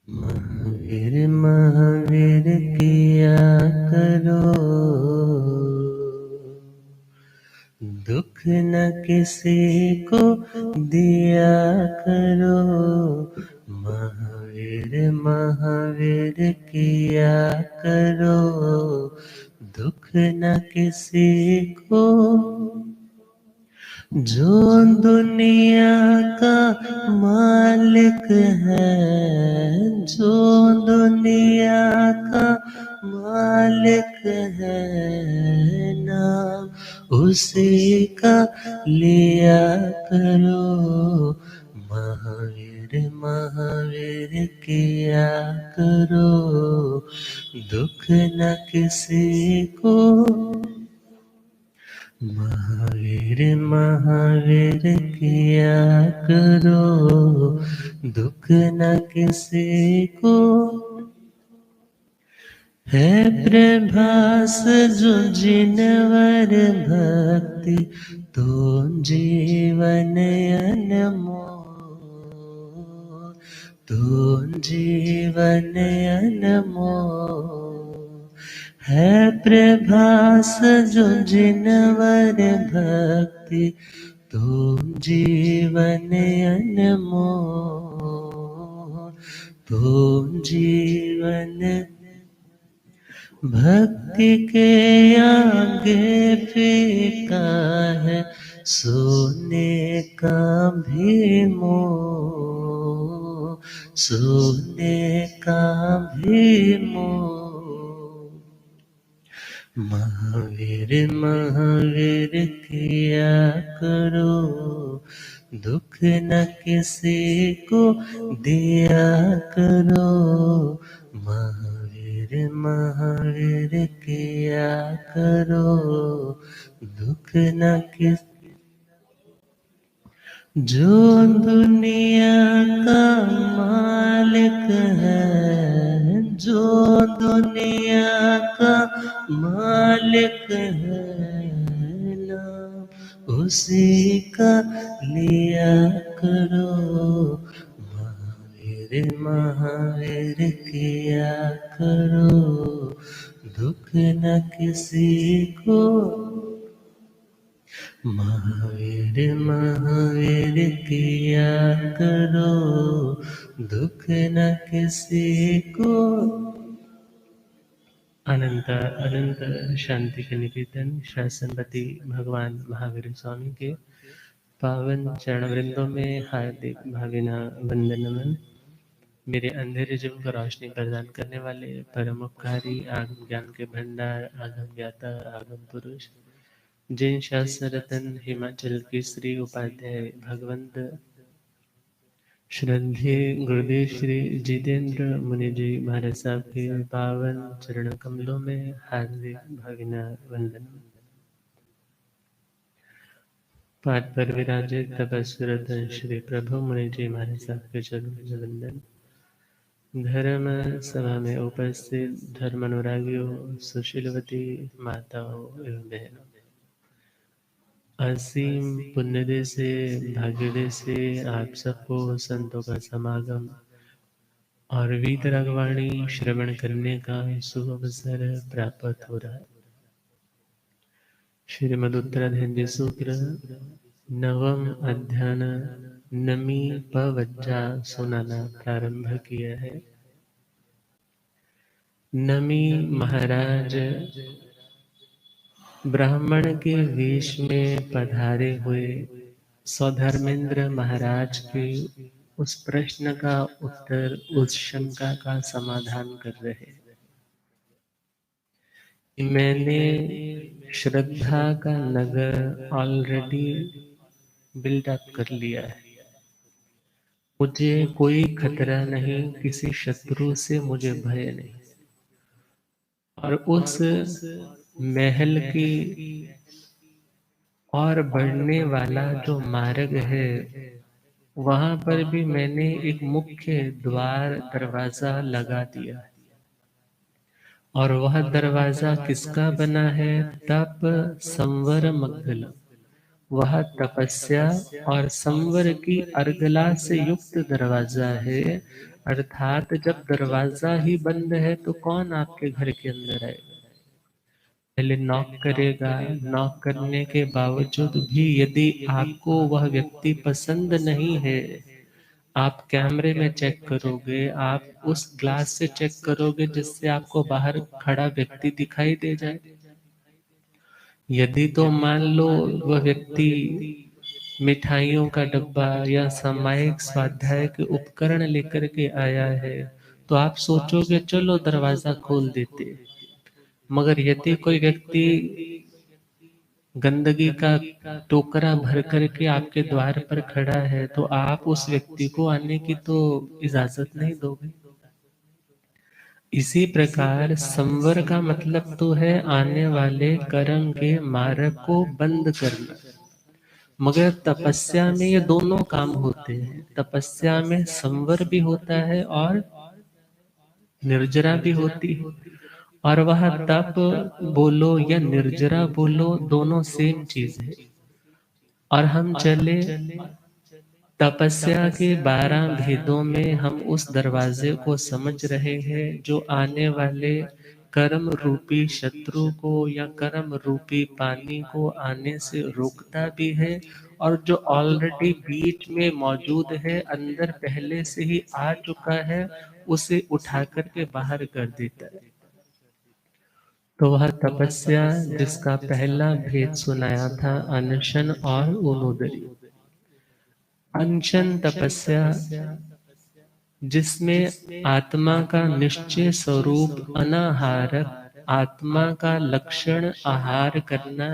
महावीर महावीर किया करो, दुख न किसी को दिया करो। महावीर महावीर किया करो, दुख न किसी को। जो दुनिया का मालिक है, जो दुनिया का मालिक है, नाम उसी का लिया करो। महावीर महावीर किया करो, दुख न किसी को। महावीर महावीर किया करो, दुख न किसी को। है प्रभास जो जिनवर भक्ति, तो जीवन अनमोल, तो जीवन अनमोल। है प्रभास जो जिनवर भक्ति, तो जीवन अनमोल, तो जीवन। भक्ति के आगे फीका है सोने का भी मोह, सोने का भी मोह। महावीर महावीर किया करो, दुख न किसी को दिया करो। महावीर महावीर किया करो, दुख न किसी। जो दुनिया का मालिक है, जो दुनिया का मालिक है, नाम उसी का लिया करो। महावीर महावीर किया करो, दुख न किसी को। महावीर महावीर किया करो, दुख न किसी को। अनंत अनंत शांति के निकेतन शासनपति भगवान महावीर स्वामी के पावन चरण वृंदों में हार्दिक भावना वंदन नमन। मेरे अंधेरे जीवन को रोशनी प्रदान करने वाले परम उपकारी आगम ज्ञान के भंडार, आगम ज्ञाता, आगम पुरुष, जैन शास्त्र रतन, हिमाचल केसरी उपाध्याय भगवंत श्रद्धेय गुरुदेव श्री जितेंद्र मुनि जी महाराज साहब के पावन चरण कमलों में हार्दिक भावना वंदन। पाठ पर विराजित तपस्विरत श्री प्रभु मुनि जी महाराज साहब के चरणों में वंदन। धर्म सभा में उपस्थित धर्म अनुरागियों, सुशीलवती माताओं एवं बहनों, असीम पुण्यदय से भाग्योदय से आप सबको संतों का समागम और वीतरागवाणी श्रवण करने का शुभ अवसर प्राप्त हो रहा है। श्रीमद उत्तराधीन सूत्र नवम अध्यान नमी पवज्जा सुनाना प्रारंभ किया है। नमी महाराज ब्राह्मण के वेश में पधारे हुए सौधर्मेंद्र महाराज के उस प्रश्न का उत्तर, उस शंका का समाधान कर रहे। मैंने श्रद्धा का नगर ऑलरेडी बिल्ड अप कर लिया है, मुझे कोई खतरा नहीं, किसी शत्रु से मुझे भय नहीं। और उस महल की और बढ़ने वाला जो मार्ग है, वहां पर भी मैंने एक मुख्य द्वार दरवाजा लगा दिया है। और वह दरवाजा किसका बना है? तप संवर मंगलम। वह तपस्या और संवर की अर्गला से युक्त दरवाजा है। अर्थात जब दरवाजा ही बंद है तो कौन आपके घर के अंदर आएगा? पहले नॉक करेगा। नॉक करने के बावजूद भी यदि आपको वह व्यक्ति पसंद नहीं है, आप कैमरे में चेक करोगे, आप उस ग्लास से चेक करोगे जिससे आपको बाहर खड़ा व्यक्ति दिखाई दे जाए। यदि तो मान लो वह व्यक्ति मिठाइयों का डब्बा या सामायिक स्वाध्याय के उपकरण लेकर के आया है, तो आप सोचोगे चलो दरवाजा खोल देते। मगर यदि कोई व्यक्ति गंदगी का टोकरा भर करके आपके द्वार पर खड़ा है, तो आप उस व्यक्ति को आने की तो इजाजत नहीं दोगे। इसी प्रकार संवर का मतलब तो है आने वाले कर्म के मार्ग को बंद करना। मगर तपस्या में ये दोनों काम होते हैं। तपस्या में संवर भी होता है और निर्जरा भी होती है। और वह तप बोलो या निर्जरा बोलो, दोनों सेम चीज है। और हम चले तपस्या के 12 भेदों में, हम उस दरवाजे को समझ रहे हैं जो आने वाले कर्म रूपी शत्रु को या कर्म रूपी पानी को आने से रोकता भी है, और जो ऑलरेडी बीच में मौजूद है, अंदर पहले से ही आ चुका है, उसे उठा करके बाहर कर देता है। तो वह तपस्या जिसका पहला भेद सुनाया था, अनशन और उनुदरी। अनशन तपस्या जिसमें आत्मा का निश्चय स्वरूप अनाहारक, आत्मा का लक्षण आहार करना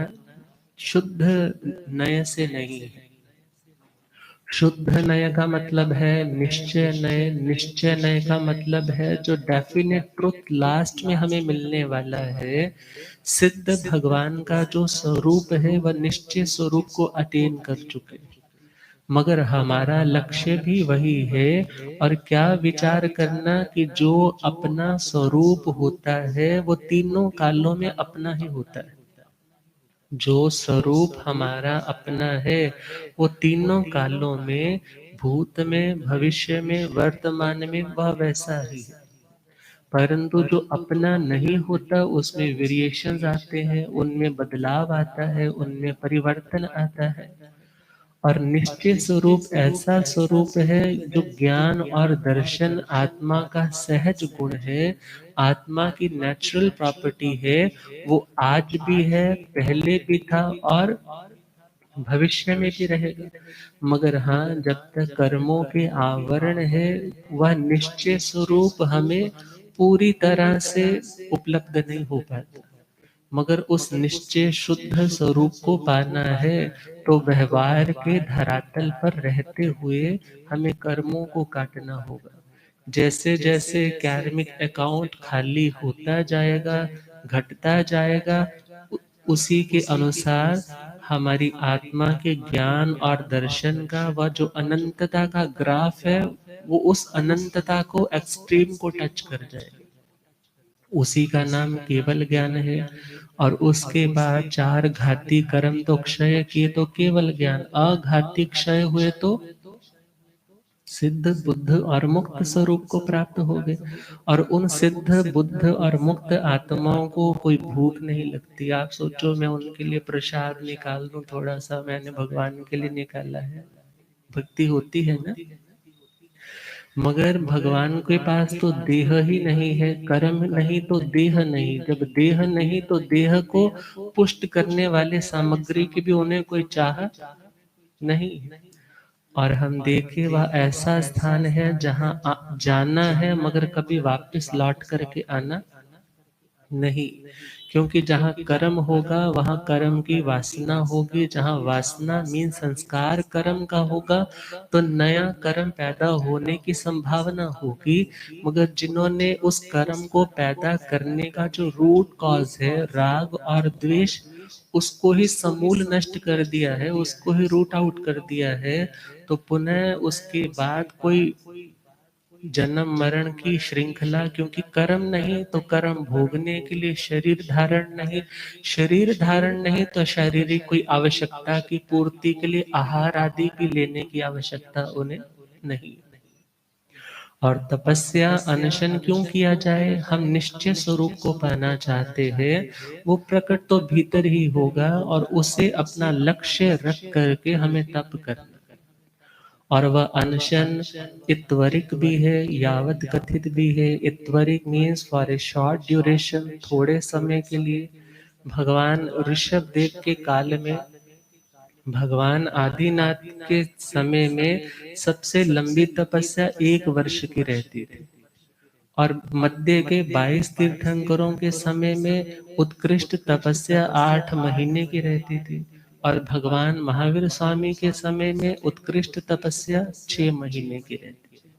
शुद्ध नय से नहीं है। शुद्ध नय का मतलब है निश्चय नय। निश्चय नय का मतलब है जो डेफिनेट ट्रुथ लास्ट में हमें मिलने वाला है। सिद्ध भगवान का जो स्वरूप है वह निश्चय स्वरूप को अटेन कर चुके हैं। मगर हमारा लक्ष्य भी वही है। और क्या विचार करना कि जो अपना स्वरूप होता है वो तीनों कालों में अपना ही होता है। जो स्वरूप हमारा अपना है वो तीनों कालों में, भूत में, भविष्य में, वर्तमान में वह वैसा ही है। परंतु जो अपना नहीं होता उसमें वेरिएशंस आते हैं, उनमें बदलाव आता है, उनमें परिवर्तन आता है। और निश्चय स्वरूप ऐसा स्वरूप है जो ज्ञान और दर्शन आत्मा का सहज गुण है, आत्मा की नेचुरल प्रॉपर्टी है। वो आज भी है, पहले भी था और भविष्य में भी रहेगा। मगर हाँ, जब तक कर्मों के आवरण है, वह निश्चय स्वरूप हमें पूरी तरह से उपलब्ध नहीं हो पाता। मगर उस निश्चय शुद्ध स्वरूप को पाना है तो व्यवहार के धरातल पर रहते हुए हमें कर्मों को काटना होगा। जैसे जैसे कार्मिक अकाउंट खाली होता जाएगा, घटता जाएगा, उसी के अनुसार हमारी आत्मा के ज्ञान और दर्शन का वह जो अनंतता का ग्राफ है, वो उस अनंतता को, एक्सट्रीम को टच कर जाएगा। उसी का नाम केवल ज्ञान है। और उसके बाद 4 घाती कर्म तो क्षय किए तो केवल ज्ञान, अघाती क्षय हुए तो सिद्ध बुद्ध और मुक्त स्वरूप को प्राप्त हो गए। और उन सिद्ध बुद्ध और मुक्त आत्माओं को कोई भूख नहीं लगती। आप सोचो मैं उनके लिए प्रसाद निकाल दूं, थोड़ा सा मैंने भगवान के लिए निकाला है, भक्ति होती है ना। मगर भगवान के पास तो देह ही नहीं है, कर्म नहीं तो देह नहीं। जब देह नहीं तो देह को पुष्ट करने वाले सामग्री की भी उन्हें कोई चाह नहीं है। और हम देखें वह ऐसा स्थान है जहां जाना है मगर कभी वापस लौट करके आना नहीं। क्योंकि जहाँ कर्म होगा वहाँ कर्म की वासना होगी। जहाँ वासना मीन संस्कार कर्म का होगा तो नया कर्म पैदा होने की संभावना होगी। मगर जिन्होंने उस कर्म को पैदा करने का जो रूट कॉज है, राग और द्वेष, उसको ही समूल नष्ट कर दिया है, उसको ही रूट आउट कर दिया है, तो पुनः उसके बाद कोई जन्म मरण की श्रृंखला, क्योंकि कर्म नहीं तो कर्म भोगने के लिए शरीर धारण नहीं, शरीर धारण नहीं तो शारीरिक कोई आवश्यकता की पूर्ति के लिए आहार आदि की लेने की आवश्यकता उन्हें नहीं। और तपस्या अनशन क्यों किया जाए? हम निश्चय स्वरूप को पाना चाहते हैं, वो प्रकट तो भीतर ही होगा और उसे अपना लक्ष्य रख करके हमें तप करना। और वह अनशन इत्वरिक भी है, यावत कथित भी है। इत्वरिक means for a short duration, थोड़े समय के लिए। भगवान ऋषभ देव के काल में, भगवान आदिनाथ के समय में सबसे लंबी तपस्या 1 वर्ष की रहती थी। और मध्य के 22 तीर्थंकरों के समय में उत्कृष्ट तपस्या 8 महीने की रहती थी। और भगवान महावीर स्वामी के समय में उत्कृष्ट तपस्या 6 महीने की रहती है।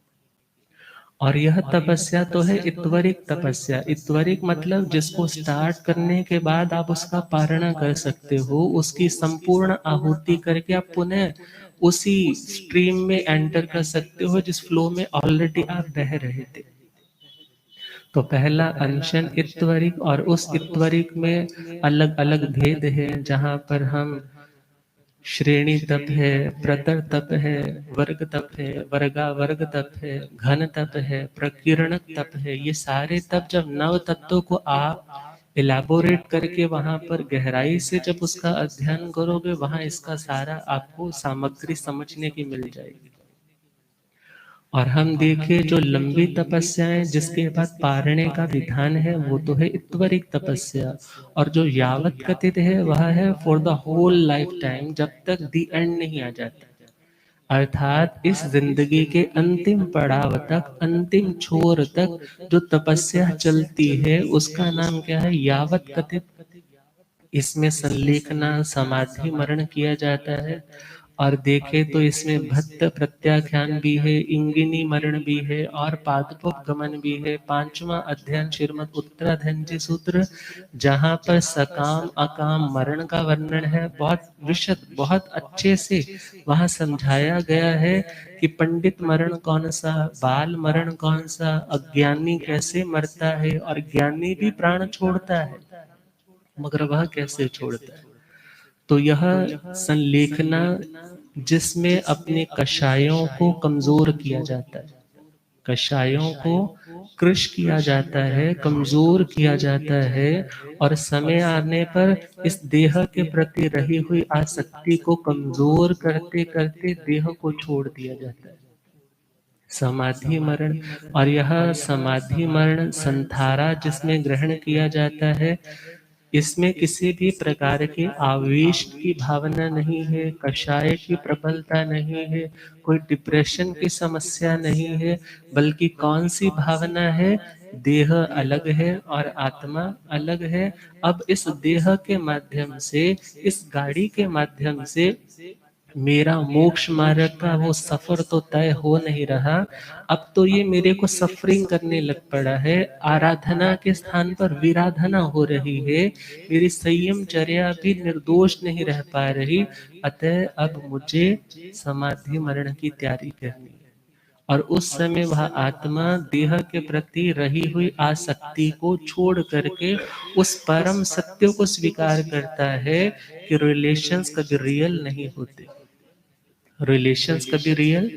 और यह तपस्या तो है इत्वरिक तपस्या। इत्वरिक मतलब जिसको स्टार्ट करने के बाद आप उसका पारणा कर सकते हो, उसकी संपूर्ण आहुति करके आप पुनः उसी स्ट्रीम में एंटर कर सकते हो जिस फ्लो में ऑलरेडी आप बह रहे थे। तो पहला अनशन इत्वरिक, और उस इत्वरिक में अलग अलग भेद है, जहाँ पर हम श्रेणी तप है, प्रतर तप है, वर्ग तप है, वर्गावर्ग तप है, घन तप है, प्रकीर्णक तप है। ये सारे तप जब नव तत्वों को आप इलाबोरेट करके वहां पर गहराई से जब उसका अध्ययन करोगे, वहां इसका सारा आपको सामग्री समझने की मिल जाएगी। और हम देखें जो लंबी तपस्याएं जिसके बाद पारणे का विधान है, वो तो है इत्वरिक तपस्या। और जो यावत कथित है वह है for the whole life time, जब तक दी एंड नहीं आ जाता। अर्थात इस जिंदगी के अंतिम पड़ाव तक, अंतिम छोर तक जो तपस्या चलती है उसका नाम क्या है? यावत कथित। इसमें संलेखना, समाधि मरण किया जाता है। और देखे तो इसमें भक्त प्रत्याख्यान भी है, इंगिनी मरण भी है, और पादपोपगमन भी है। 5वां अध्ययन श्रीमद उत्तराधनजी सूत्र, जहाँ पर सकाम अकाम मरण का वर्णन है, बहुत विशद, बहुत अच्छे से वहाँ समझाया गया है कि पंडित मरण कौन सा, बाल मरण कौन सा, अज्ञानी कैसे मरता है, और ज्ञानी भी प्राण छोड़ता है, मगर वह कैसे छोड़ता है। तो यह संलेखना जिसमें अपने कषायों को कमजोर किया जाता है, कषायों को कृश किया जाता है, कमजोर किया जाता है, और समय आने पर इस देह के प्रति रही हुई आसक्ति को कमजोर करते करते देह को छोड़ दिया जाता है, समाधि मरण। और यह समाधि मरण संथारा जिसमें ग्रहण किया जाता है, इसमें किसी भी प्रकार के आवेश की भावना नहीं है, कषाय की प्रबलता नहीं है, कोई डिप्रेशन की समस्या नहीं है, बल्कि कौन सी भावना है? देह अलग है और आत्मा अलग है। अब इस देह के माध्यम से, इस गाड़ी के माध्यम से मेरा मोक्ष मार्ग का वो सफर तो तय हो नहीं रहा। अब तो ये मेरे को सफरिंग करने लग पड़ा है। आराधना के स्थान पर विराधना हो रही है, मेरी संयम चर्या भी निर्दोष नहीं रह पा रही। अतः अब मुझे समाधि मरण की तैयारी करनी है। और उस समय वह आत्मा देह के प्रति रही हुई आसक्ति को छोड़ करके उस परम सत्य को स्वीकार करता है कि रिलेशंस कभी रियल नहीं होते, रिलेशंस कभी रियल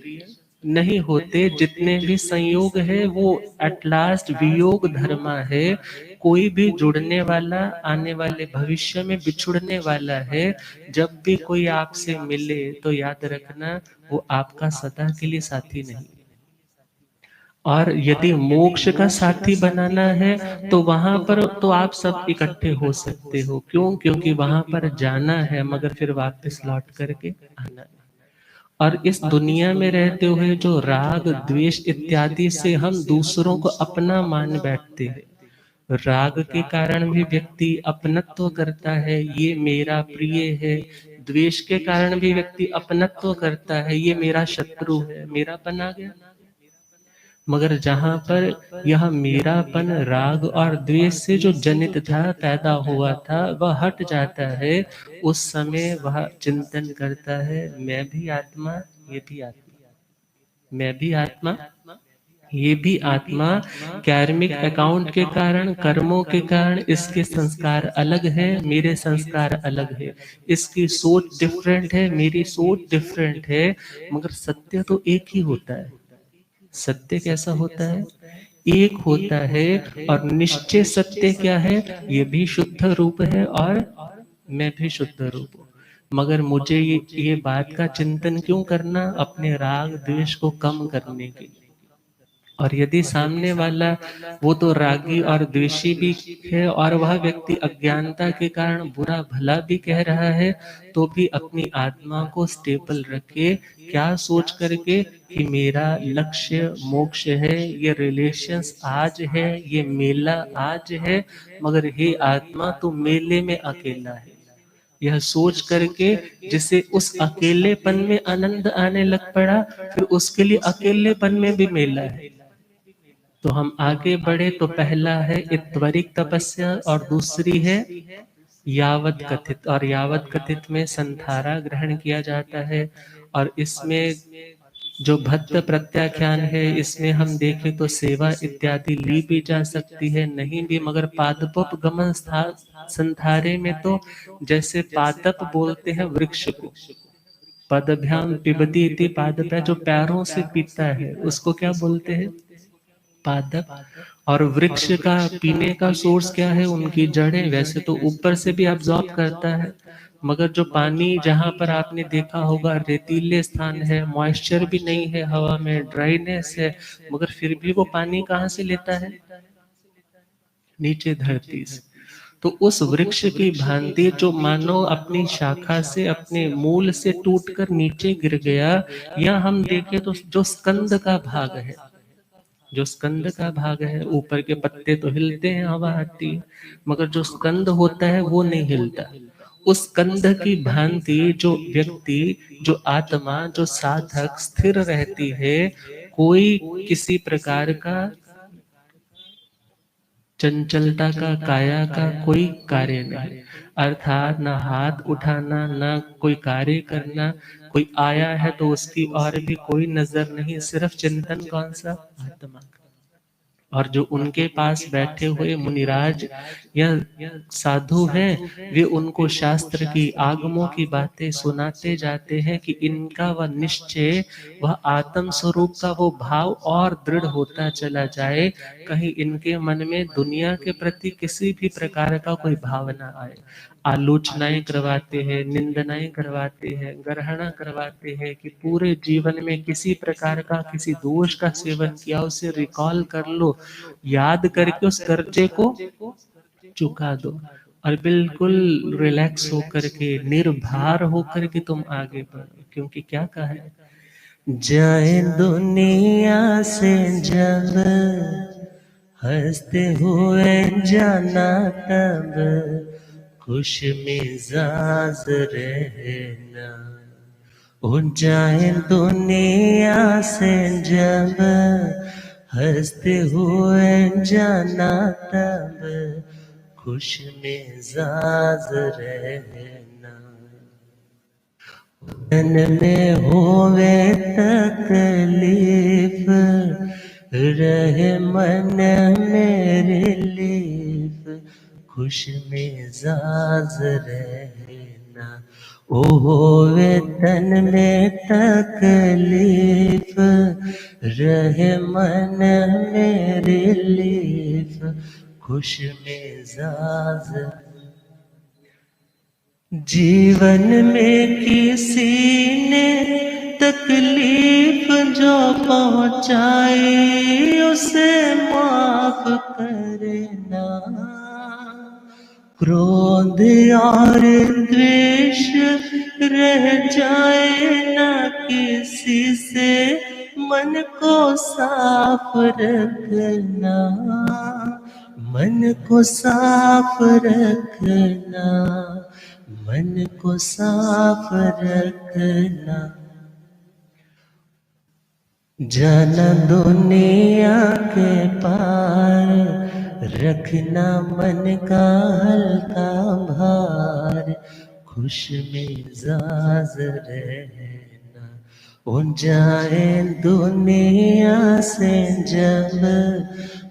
नहीं होते। जितने भी संयोग है वो एट लास्ट वियोग धर्मा है। कोई भी जुड़ने वाला आने वाले भविष्य में बिछुड़ने वाला है। जब भी कोई आपसे मिले तो याद रखना वो आपका सदा के लिए साथी नहीं। और यदि मोक्ष का साथी बनाना है तो वहां पर तो आप सब इकट्ठे हो सकते हो। क्यों? क्योंकि वहां पर जाना है मगर फिर वापस लौट करके आना है। और इस दुनिया में रहते हुए जो राग द्वेष इत्यादि से हम दूसरों को अपना मान बैठते हैं, राग के कारण भी व्यक्ति अपनत्व करता है, ये मेरा प्रिय है। द्वेष के कारण भी व्यक्ति अपनत्व करता है, ये मेरा शत्रु है, मेरापन आ गया। मगर जहाँ पर यह मेरापन राग और द्वेष से जो जनित था, पैदा हुआ था, वह हट जाता है। उस समय वह चिंतन करता है, मैं भी आत्मा, ये भी आत्मा, मैं भी आत्मा, ये भी आत्मा। कार्मिक अकाउंट के कारण, कर्मों के कारण इसके संस्कार अलग है, मेरे संस्कार अलग है। इसकी सोच डिफरेंट है, मेरी सोच डिफरेंट है, मगर सत्य तो एक ही होता है। सत्य कैसा होता है? एक होता है। और निश्चय सत्य क्या है? ये भी शुद्ध रूप है और मैं भी शुद्ध रूप हूँ। मगर मुझे ये बात का चिंतन क्यों करना? अपने राग द्वेष को कम करने के लिए। और यदि सामने वाला वो तो रागी और द्वेषी भी है और वह व्यक्ति अज्ञानता के कारण बुरा भला भी कह रहा है, तो भी अपनी आत्मा को स्टेबल रखे। क्या सोच करके कि मेरा लक्ष्य मोक्ष है, ये रिलेशंस आज है, ये मेला आज है, मगर हे आत्मा तू मेले में अकेला है। यह सोच करके जिसे उस अकेलेपन में आनंद आने लग पड़ा, फिर उसके लिए अकेलेपन में भी मेला है। तो हम आगे बढ़े तो पहला है इत्वरिक तपस्या और दूसरी है यावत कथित। और यावत कथित में संथारा ग्रहण किया जाता है। और इसमें जो भक्त प्रत्याख्यान है, इसमें हम देखें तो सेवा इत्यादि ली भी जा सकती है, नहीं भी, मगर पादपोप गमन संथारे में तो जैसे पादप बोलते हैं वृक्ष को, पदभ्याम पिबती इति पादप, जो पैरों से पीता है उसको क्या बोलते हैं? पादप। और वृक्ष का पीने का सोर्स क्या है? उनकी जड़ें। वैसे तो ऊपर से भी अब्जॉर्ब करता है, मगर जो पानी जहां पर आपने देखा होगा रेतीले स्थान है, मॉइस्चर भी नहीं है, हवा में ड्राइनेस है, मगर फिर भी वो पानी कहाँ से लेता है? नीचे धरती से। तो उस वृक्ष की भांति जो मानो अपनी शाखा से, अपने मूल से टूटकर नीचे गिर गया, या हम देखें तो जो स्कंद का भाग है, जो स्कंद का भाग है, ऊपर के पत्ते तो हिलते हैं, हवा आती है, मगर जो स्कंद होता है वो नहीं हिलता। उस स्कंद की भांति जो व्यक्ति, जो आत्मा, जो साधक स्थिर रहती है, कोई किसी प्रकार का चंचलता का, काया का कोई कार्य नहीं। अर्थात ना हाथ उठाना, ना कोई कार्य करना, कोई आया है तो उसकी और भी कोई नजर नहीं, सिर्फ चिंतन कौन सा? आत्मा का। और जो उनके पास बैठे हुए मुनिराज या साधु हैं, वे उनको शास्त्र की, आगमों की बातें सुनाते जाते हैं कि इनका वह निश्चय, वह आत्म स्वरूप का वो भाव और दृढ़ होता चला जाए, कहीं इनके मन में दुनिया के प्रति किसी भी प्रकार का कोई भावना आए। आलोचनाएं करवाते हैं, निंदनाएं करवाते हैं, ग्रहणा करवाते हैं कि पूरे जीवन में किसी प्रकार का किसी दोष का सेवन किया, उसे रिकॉल कर लो, याद करके उस कर्जे को चुका दो, और बिल्कुल रिलैक्स होकर के, निर्भर होकर के तुम आगे बढ़ो। क्योंकि क्या कहा है? जाए दुनिया से जब हंसते हुए जाना, तब खुश मिजाज रहना। हो जाए दुनिया से जब हंसते हुए जाना, तब खुश मिजाज रहना। मन में होवे तकलीफ, रहे मन में रिलीफ, खुश मिजाज रहना। ओ होवे तन में तकलीफ, रहे मन में रिलीफ, खुश मिजाज। जीवन में किसी ने तकलीफ जो पहुंचाई, उसे माफ करना। क्रोध और द्वेष रह जाए ना किसी से, मन को साफ रखना, मन को साफ रखना, मन को साफ रखना। जाना दुनिया के पार, रखना मन का हल्का भार, खुश मिजाज रहना। हो जाए दुनिया से जब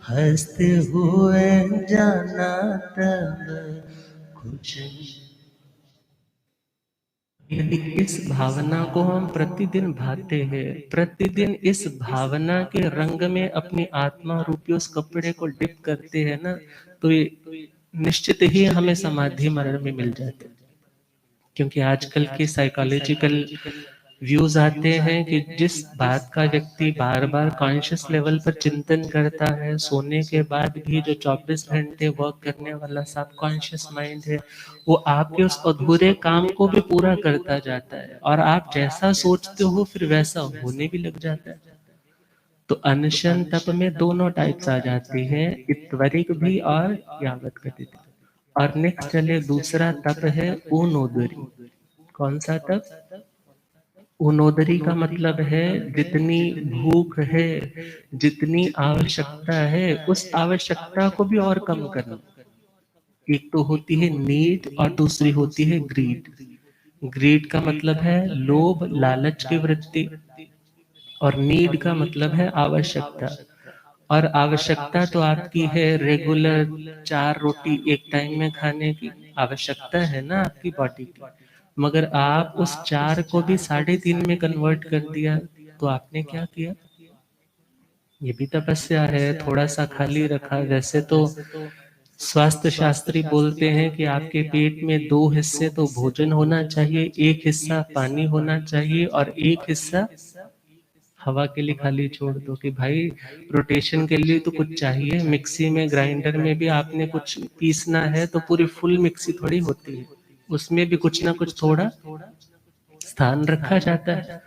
हंसते हुए जाना, तब खुश। यदि इस भावना को हम प्रतिदिन भाते हैं, प्रतिदिन इस भावना के रंग में अपनी आत्मा रूपी उस कपड़े को डिप करते हैं ना, तो ये निश्चित ही हमें समाधि मरण में मिल जाते हैं। क्योंकि आजकल के साइकोलॉजिकल व्यूज आते हैं कि जिस बात का व्यक्ति बार बार कॉन्शियस लेवल पर चिंतन करता है, सोने के बाद भी जो 24 घंटे वर्क करने वाला सब कॉन्शियस माइंड है, वो आपके उस अधूरे काम को भी पूरा करता जाता है, और आप जैसा सोचते हो फिर वैसा होने भी लग जाता है। तो अनशन तप में दोनों टाइप्स आ जाती हैं, इत्वरिक भी और यावत गतित। और नेक्स्ट चले, दूसरा तप है ऊनोदरी। कौन सा तप? ऊनोदरी का मतलब है जितनी भूख है, जितनी आवश्यकता है, उस आवश्यकता को भी और कम करना। एक तो होती है नीड और दूसरी होती है ग्रीड। ग्रीड का मतलब है लोभ लालच की वृत्ति, और नीड का मतलब है आवश्यकता। और आवश्यकता तो आपकी है रेगुलर 4 रोटी एक टाइम में खाने की आवश्यकता है ना आपकी बॉडी की। मगर आप उस 4 को भी 3.5 में कन्वर्ट कर दिया, तो आपने क्या किया? ये भी तपस्या है। थोड़ा सा खाली रखा। वैसे तो स्वास्थ्य शास्त्री बोलते हैं कि आपके पेट में 2 हिस्से तो भोजन होना चाहिए, एक हिस्सा पानी होना चाहिए, और एक हिस्सा हवा के लिए खाली छोड़ दो। कि भाई रोटेशन के लिए तो कुछ चाहिए। मिक्सी में ग्राइंडर में भी आपने कुछ पीसना है तो पूरी फुल मिक्सी थोड़ी होती है, उसमें भी कुछ ना कुछ थोड़ा स्थान रखा जाता है।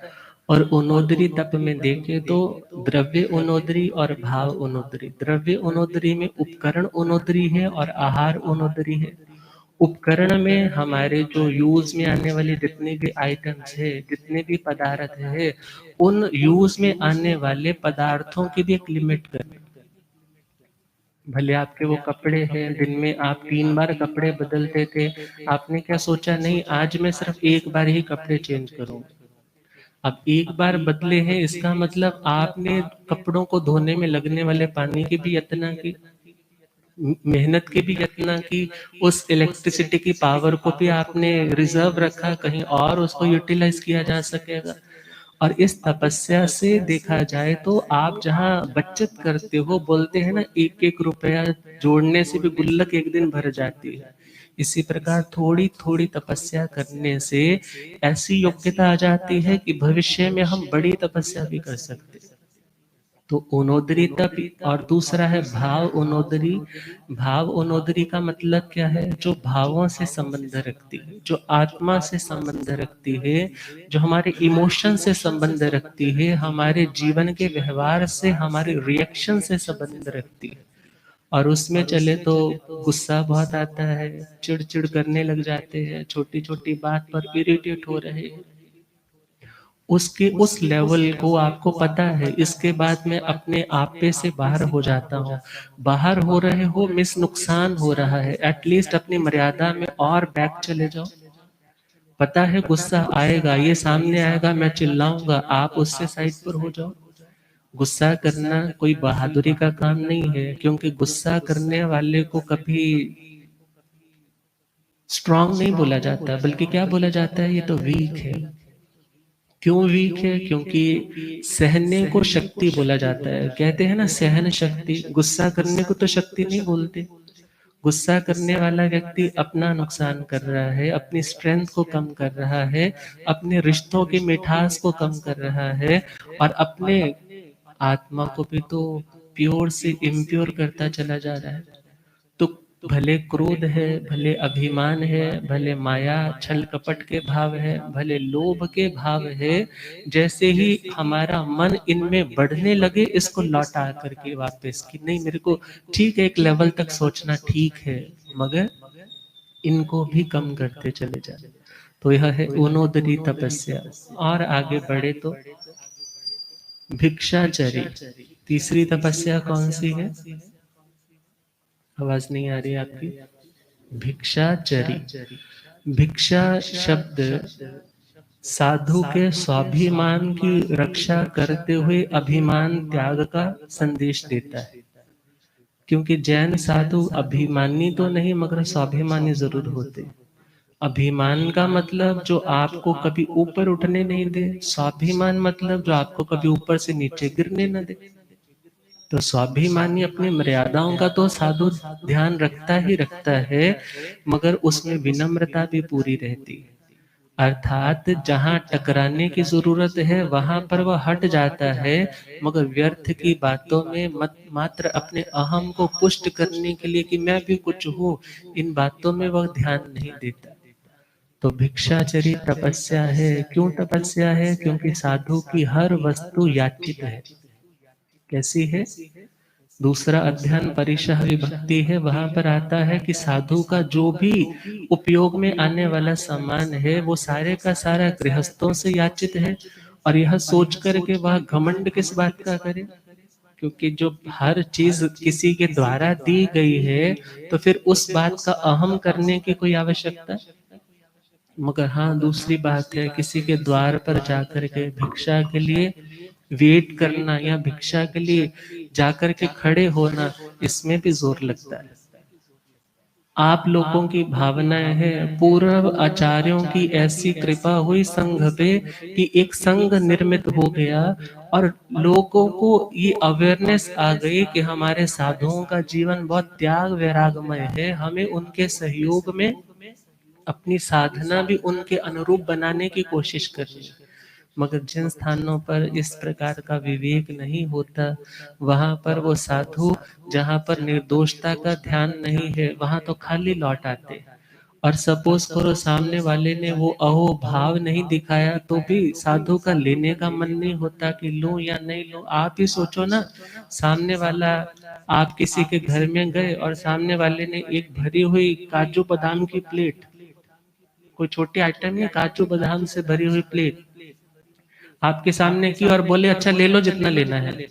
और ओनोदरी तप में देखें तो द्रव्य ओनोदरी और भाव ओनोदरी। द्रव्य ओनोदरी में उपकरण ओनोदरी है और आहार ओनोदरी है। उपकरण में हमारे जो यूज में आने वाले जितने भी आइटम्स है, जितने भी पदार्थ है, उन यूज में आने वाले पदार्थों की भी एक लिमिट करना। भले आपके वो कपड़े हैं, दिन में आप 3 बार कपड़े बदलते थे, आपने क्या सोचा, नहीं आज मैं सिर्फ एक बार ही कपड़े चेंज करूंगा। अब एक बार बदले हैं, इसका मतलब आपने कपड़ों को धोने में लगने वाले पानी की भी यत्ना की, मेहनत की भी यत्ना की, उस इलेक्ट्रिसिटी की पावर को भी आपने रिजर्व रखा, कहीं और उसको यूटिलाइज किया जा सकेगा। और इस तपस्या से देखा जाए तो आप जहाँ बचत करते हो, बोलते हैं ना 1-1 रुपया जोड़ने से भी गुल्लक एक दिन भर जाती है। इसी प्रकार थोड़ी थोड़ी तपस्या करने से ऐसी योग्यता आ जाती है कि भविष्य में हम बड़ी तपस्या भी कर सकते हैं। तो ओनोदरी तप। और दूसरा है भाव ओनोदरी। भाव ओनोदरी का मतलब क्या है? जो भावों से संबंध रखती है, जो आत्मा से संबंध रखती है, जो हमारे इमोशन से संबंध रखती है, हमारे जीवन के व्यवहार से, हमारे रिएक्शन से संबंध रखती है। और उसमें चले तो गुस्सा बहुत आता है, चिड़चिड़ करने लग जाते हैं, छोटी छोटी बात पर इरिटेट हो रहे हैं। उसके उस लेवल को आपको पता है, इसके बाद मैं अपने आपे से बाहर हो जाता हूँ। बाहर हो रहे हो मिस नुकसान हो रहा है, एटलीस्ट अपनी मर्यादा में और बैक चले जाओ। पता है गुस्सा आएगा, ये सामने आएगा, मैं चिल्लाऊंगा, आप उससे साइड पर हो जाओ। गुस्सा करना कोई बहादुरी का काम नहीं है, क्योंकि गुस्सा करने वाले को कभी स्ट्रांग नहीं बोला जाता, बल्कि क्या बोला जाता है, ये तो वीक है। क्यों वीक है? क्योंकि सहने को शक्ति बोला जाता है। कहते हैं ना सहन शक्ति। गुस्सा करने को तो शक्ति नहीं बोलते। गुस्सा करने वाला व्यक्ति अपना नुकसान कर रहा है, अपनी स्ट्रेंथ को कम कर रहा है, अपने रिश्तों की मिठास को कम कर रहा है, और अपने आत्मा को भी तो प्योर से इम्प्योर करता चला जा रहा है। तो भले क्रोध है, भले अभिमान है, भले माया छल कपट के भाव है, भले लोभ के भाव है, जैसे ही हमारा मन इनमें बढ़ने लगे, इसको लौटा करके वापस कि नहीं, मेरे को ठीक है, एक लेवल तक सोचना ठीक है, मगर इनको भी कम करते चले जाए। तो यह है ऊनोदरी तपस्या। और आगे बढ़े तो भिक्षाचरी। तीसरी तपस्या कौन सी है? आवाज नहीं आ रही आपकी। भिक्षाचरी। भिक्षा शब्द साधु के स्वाभिमान की रक्षा करते हुए अभिमान त्याग का संदेश देता है। क्योंकि जैन साधु अभिमानी तो नहीं, मगर स्वाभिमानी जरूर होते। अभिमान का मतलब जो आपको कभी ऊपर उठने नहीं दे, स्वाभिमान मतलब जो आपको कभी ऊपर से नीचे गिरने न दे। तो स्वाभिमानी अपनी मर्यादाओं का तो साधु ध्यान रखता ही रखता है, मगर उसमें विनम्रता भी पूरी रहती है। अर्थात जहाँ टकराने की जरूरत है वहां पर वह हट जाता है, मगर व्यर्थ की बातों में मात्र अपने अहम को पुष्ट करने के लिए कि मैं भी कुछ हूँ, इन बातों में वह ध्यान नहीं देता। तो भिक्षाचरी तपस्या है। क्यों तपस्या है? क्योंकि साधु की हर वस्तु याचित है। कैसी है? दूसरा अध्ययन परिशह विभक्ति है, वहां पर आता है कि साधु का जो भी उपयोग में आने वाला सामान है वो सारे का सारा गृहस्थों से याचित है। और यह सोच कर के वह घमंड किस बात का करे, क्योंकि जो हर चीज किसी के द्वारा दी गई है तो फिर उस बात का अहम करने की कोई आवश्यकता। मगर हाँ, दूसरी बात है, किसी के द्वार पर जाकर के भिक्षा के लिए वेट करना या भिक्षा के लिए जाकर के खड़े होना, इसमें भी जोर लगता है। आप लोगों की भावनाएं हैं, पूर्व आचार्यों की ऐसी कृपा हुई संघ पे कि एक संघ निर्मित हो गया और लोगों को ये अवेयरनेस आ गई कि हमारे साधुओं का जीवन बहुत त्याग वैरागमय है, हमें उनके सहयोग में अपनी साधना भी उनके अनुरूप बनाने की कोशिश करनी है। मगर जिन स्थानों पर इस प्रकार का विवेक नहीं होता, वहां पर वो साधु, जहां पर निर्दोषता का ध्यान नहीं है, वहां तो खाली लौट आते हैं। और सपोज करो सामने वाले ने वो अहो भाव नहीं दिखाया तो भी साधु का लेने का मन नहीं होता कि लूं या नहीं लूं। आप ही सोचो ना, सामने वाला, आप किसी के घर में गए और सामने वाले ने एक भरी हुई काजू बादाम की प्लेट, कोई छोटी आइटम नहीं, काजू बादाम से भरी हुई प्लेट आपके सामने की और बोले अच्छा ले लो जितना लेना है।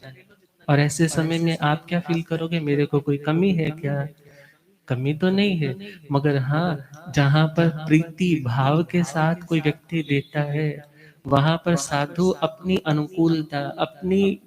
और ऐसे समय में आप क्या फील करोगे? मेरे को कोई कमी है क्या? कमी तो नहीं है, मगर हाँ, जहाँ पर प्रीति भाव के साथ कोई व्यक्ति देता है, वहां पर साधु अपनी अनुकूलता, अपनी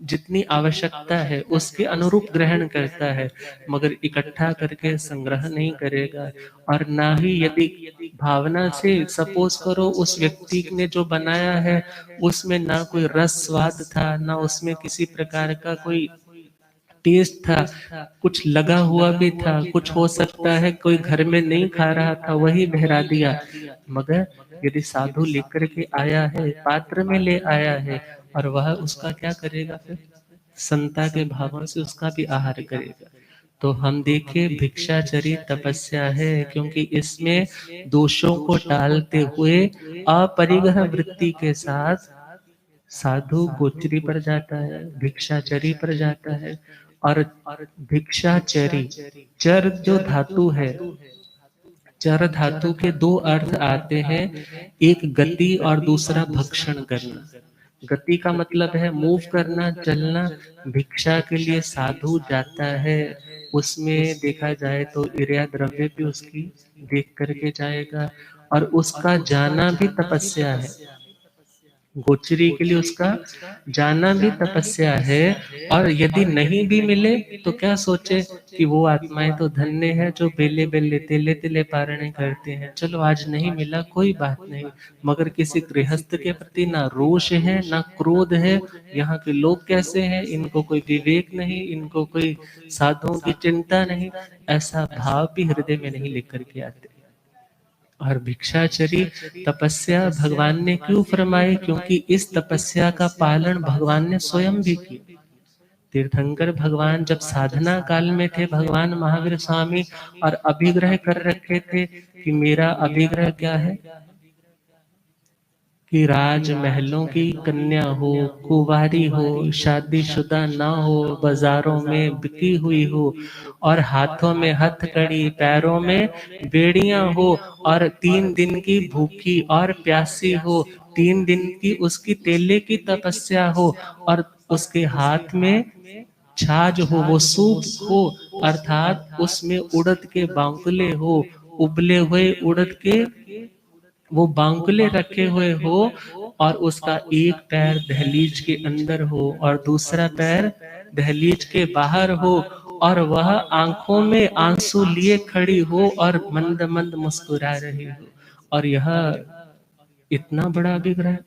जितनी आवश्यकता है उसके अनुरूप ग्रहण करता है, मगर इकट्ठा करके संग्रह नहीं करेगा। और ना ही यदि भावना से, सपोज करो उस व्यक्ति ने जो बनाया है उसमें ना कोई रस स्वाद था, ना उसमें किसी प्रकार का कोई टेस्ट था, कुछ लगा हुआ भी था, कुछ हो सकता है कोई घर में नहीं खा रहा था वही बहरा दिया, मगर यदि साधु लेकर के आया है, पात्र में ले आया है, और वह उसका क्या करेगा? फिर संता के भावों से उसका भी आहार करेगा। तो हम देखे भिक्षाचरी तपस्या है, क्योंकि इसमें दोषों को टालते हुए अपरिग्रह वृत्ति के साथ साधु गोचरी पर जाता है, भिक्षाचरी पर जाता है। और भिक्षाचरी, चर जो धातु है, चर धातु के दो अर्थ आते हैं, एक गति और दूसरा भक्षण करना। गति का मतलब है मूव करना, चलना। भिक्षा के लिए साधु जाता है, उसमें देखा जाए तो इर्या द्रव्य भी उसकी देख करके जाएगा, और उसका जाना भी तपस्या है। गोचरी के लिए उसका जाना भी तपस्या है। और यदि नहीं भी मिले तो क्या सोचे कि वो आत्माएं तो धन्य है जो बेले बेले तेले तेले पारणे करते हैं, चलो आज नहीं मिला कोई बात नहीं, मगर किसी गृहस्थ के प्रति ना रोष है ना क्रोध है। यहाँ के लोग कैसे हैं, इनको कोई विवेक नहीं, इनको कोई साधुओं की चिंता नहीं, ऐसा भाव भी हृदय में नहीं लेकर के आते। और भिक्षाचरी तपस्या भगवान ने क्यों फरमाई? क्योंकि इस तपस्या का पालन भगवान ने स्वयं भी किया। तीर्थंकर भगवान जब साधना काल में थे, भगवान महावीर स्वामी, और अभिग्रह कर रखे थे कि मेरा अभिग्रह क्या है कि राजमहलों की कन्या हो, कुंवारी हो, शादीशुदा ना हो, बाजारों में बिकी हुई हो, और हाथों में हथकड़ी, पैरों में बेड़ियां हो, और 3 दिन की भूखी और प्यासी हो, 3 दिन की उसकी तेले की तपस्या हो, और उसके हाथ में छाछ हो, वो सूप हो, अर्थात उसमें उड़द के बांकुले हो, उबले हुए उड़द के वो बांकुले रखे हुए हो, और उसका एक पैर दहलीज के अंदर हो और दूसरा पैर दहलीज के बाहर हो, और वह आंखों में आंसू लिए खड़ी हो और मंद मंद मुस्कुरा रही हो, और यह इतना बड़ा विग्रह,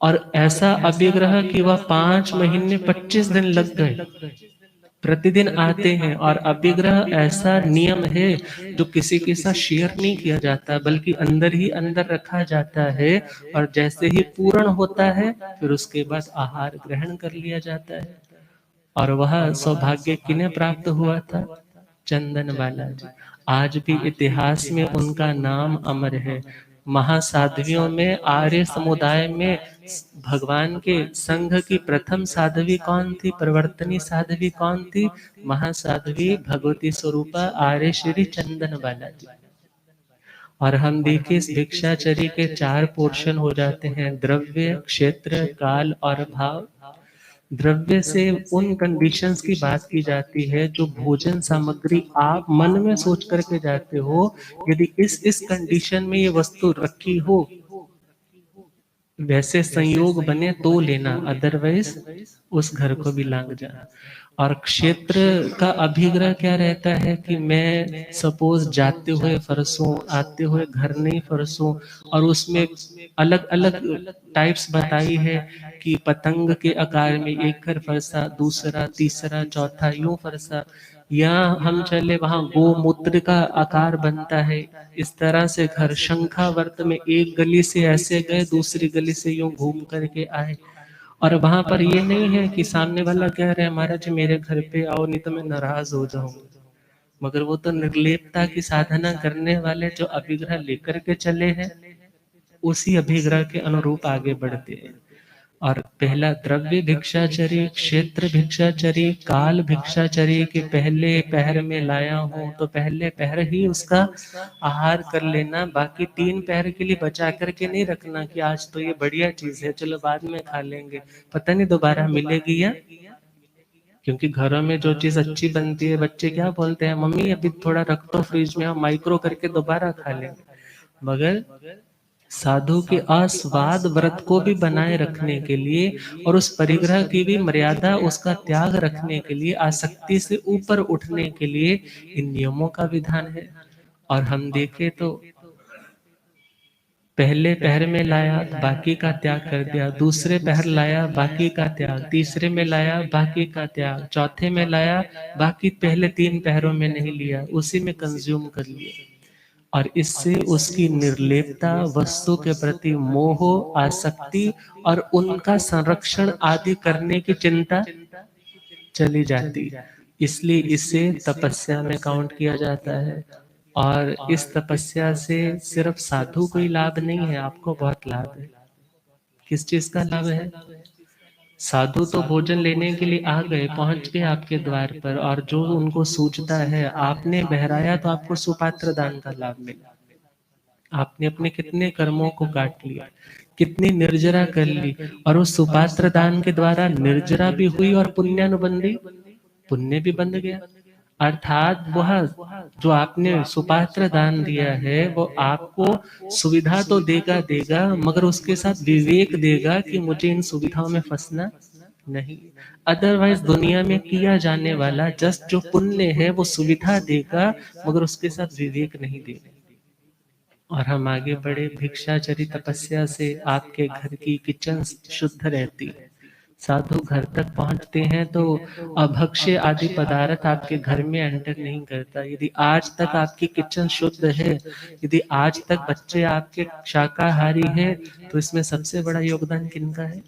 और ऐसा अभिग्रह कि वह 5 महीने 25 दिन लग गए, प्रतिदिन आते हैं। और अभिग्रह ऐसा नियम है जो किसी के साथ शेयर नहीं किया जाता, बल्कि अंदर ही अंदर रखा जाता है, और जैसे ही पूर्ण होता है फिर उसके बाद आहार ग्रहण कर लिया जाता है। और वह सौभाग्य किन्हें प्राप्त हुआ था? चंदन बालाजी। आज भी इतिहास में उनका नाम अमर है। महासाध्वियों में, आर्य समुदाय में भगवान के संघ की प्रथम साध्वी कौन थी? प्रवर्तनी साध्वी कौन थी? महासाध्वी भगवती स्वरूपा आर्य श्री चंदन बालाजी। और हम देखिए इस भिक्षाचर्य के 4 पोर्शन हो जाते हैं: द्रव्य, क्षेत्र, काल और भाव। द्रव्य से उन कंडीशंस की बात की जाती है जो भोजन सामग्री आप मन में सोच करके जाते हो, यदि इस कंडीशन में ये वस्तु रखी हो, वैसे संयोग बने तो लेना, अदरवाइज उस घर को भी लांग जाना। और क्षेत्र का अभिग्रह क्या रहता है कि मैं सपोज जाते हुए फरसूं, आते हुए घर नहीं फरसूं, और उसमें अलग अलग टाइप्स बताई है कि पतंग के आकार में एक घर फरसा, दूसरा, तीसरा, चौथा यूं फरसा, या हम चले वहां गोमूत्र का आकार बनता है, इस तरह से घर शंखावर्त में एक गली से ऐसे गए, दूसरी गली से यूं घूम करके आए। और वहां पर ये नहीं है कि सामने वाला कह रहे हैं महाराज मेरे घर पे आओ नहीं तो मैं नाराज हो जाऊंगा, मगर वो तो निर्लेपता की साधना करने वाले जो अभिग्रह लेकर के चले हैं, उसी अभिग्रह के अनुरूप आगे बढ़ते हैं। और पहला द्रव्य भिक्षाचरी, क्षेत्र भिक्षाचरी, काल भिक्षाचरी के पहले पहर में लाया हूं तो पहले पहर ही उसका आहार कर लेना, बाकी 3 पहर के लिए बचा करके नहीं रखना कि आज तो ये बढ़िया चीज है चलो बाद में खा लेंगे, पता नहीं दोबारा मिलेगी या। क्योंकि घरों में जो चीज अच्छी बनती है बच्चे क्या बोलते हैं, मम्मी अभी थोड़ा रख दो फ्रिज में, हम माइक्रो करके दोबारा खा लेंगे। मगर साधु के आस्वाद व्रत को भी बनाए रखने के लिए और उस परिग्रह की भी मर्यादा, उसका त्याग रखने के लिए, आसक्ति से ऊपर उठने के लिए इन नियमों का विधान है। और हम देखें तो पहले पहर में लाया बाकी का त्याग कर दिया, दूसरे पहर लाया बाकी का त्याग, तीसरे में लाया बाकी का त्याग, चौथे में लाया बाकी पहले 3 पहरों में नहीं लिया, उसी में कंज्यूम कर लिया। और इससे उसकी निर्लेपता, वस्तु के प्रति मोह, आसक्ति और उनका संरक्षण आदि करने की चिंता चली जाती। इसलिए इसे तपस्या में काउंट किया जाता है। और इस तपस्या से सिर्फ साधु को ही लाभ नहीं है, आपको बहुत लाभ है। किस चीज का लाभ है? साधु तो भोजन लेने के लिए आ गए, पहुंच गए आपके द्वार पर, और जो उनको सूझता है आपने बहराया तो आपको सुपात्र दान का लाभ मिला। आपने अपने कितने कर्मों को काट लिया, कितनी निर्जरा कर ली, और उस सुपात्र दान के द्वारा निर्जरा भी हुई और पुण्यानुबंधी पुण्य भी बंध गया। अर्थात वह जो आपने सुपात्र दान दिया है वो आपको सुविधा तो देगा देगा, मगर उसके साथ विवेक देगा कि मुझे इन सुविधाओं में फंसना नहीं। अदरवाइज दुनिया में किया जाने वाला जस्ट जो पुण्य है वो सुविधा देगा, मगर उसके साथ विवेक नहीं देगा। और हम आगे बढ़े, भिक्षाचरी तपस्या से आपके घर की किचन शुद्ध रहती है। साधु घर तक पहुंचते हैं तो अभक्ष्य आदि पदार्थ आपके घर में एंटर नहीं करता। यदि आज तक आपकी किचन शुद्ध है, यदि आज तक बच्चे आपके शाकाहारी हैं, तो इसमें सबसे बड़ा योगदान किनका है?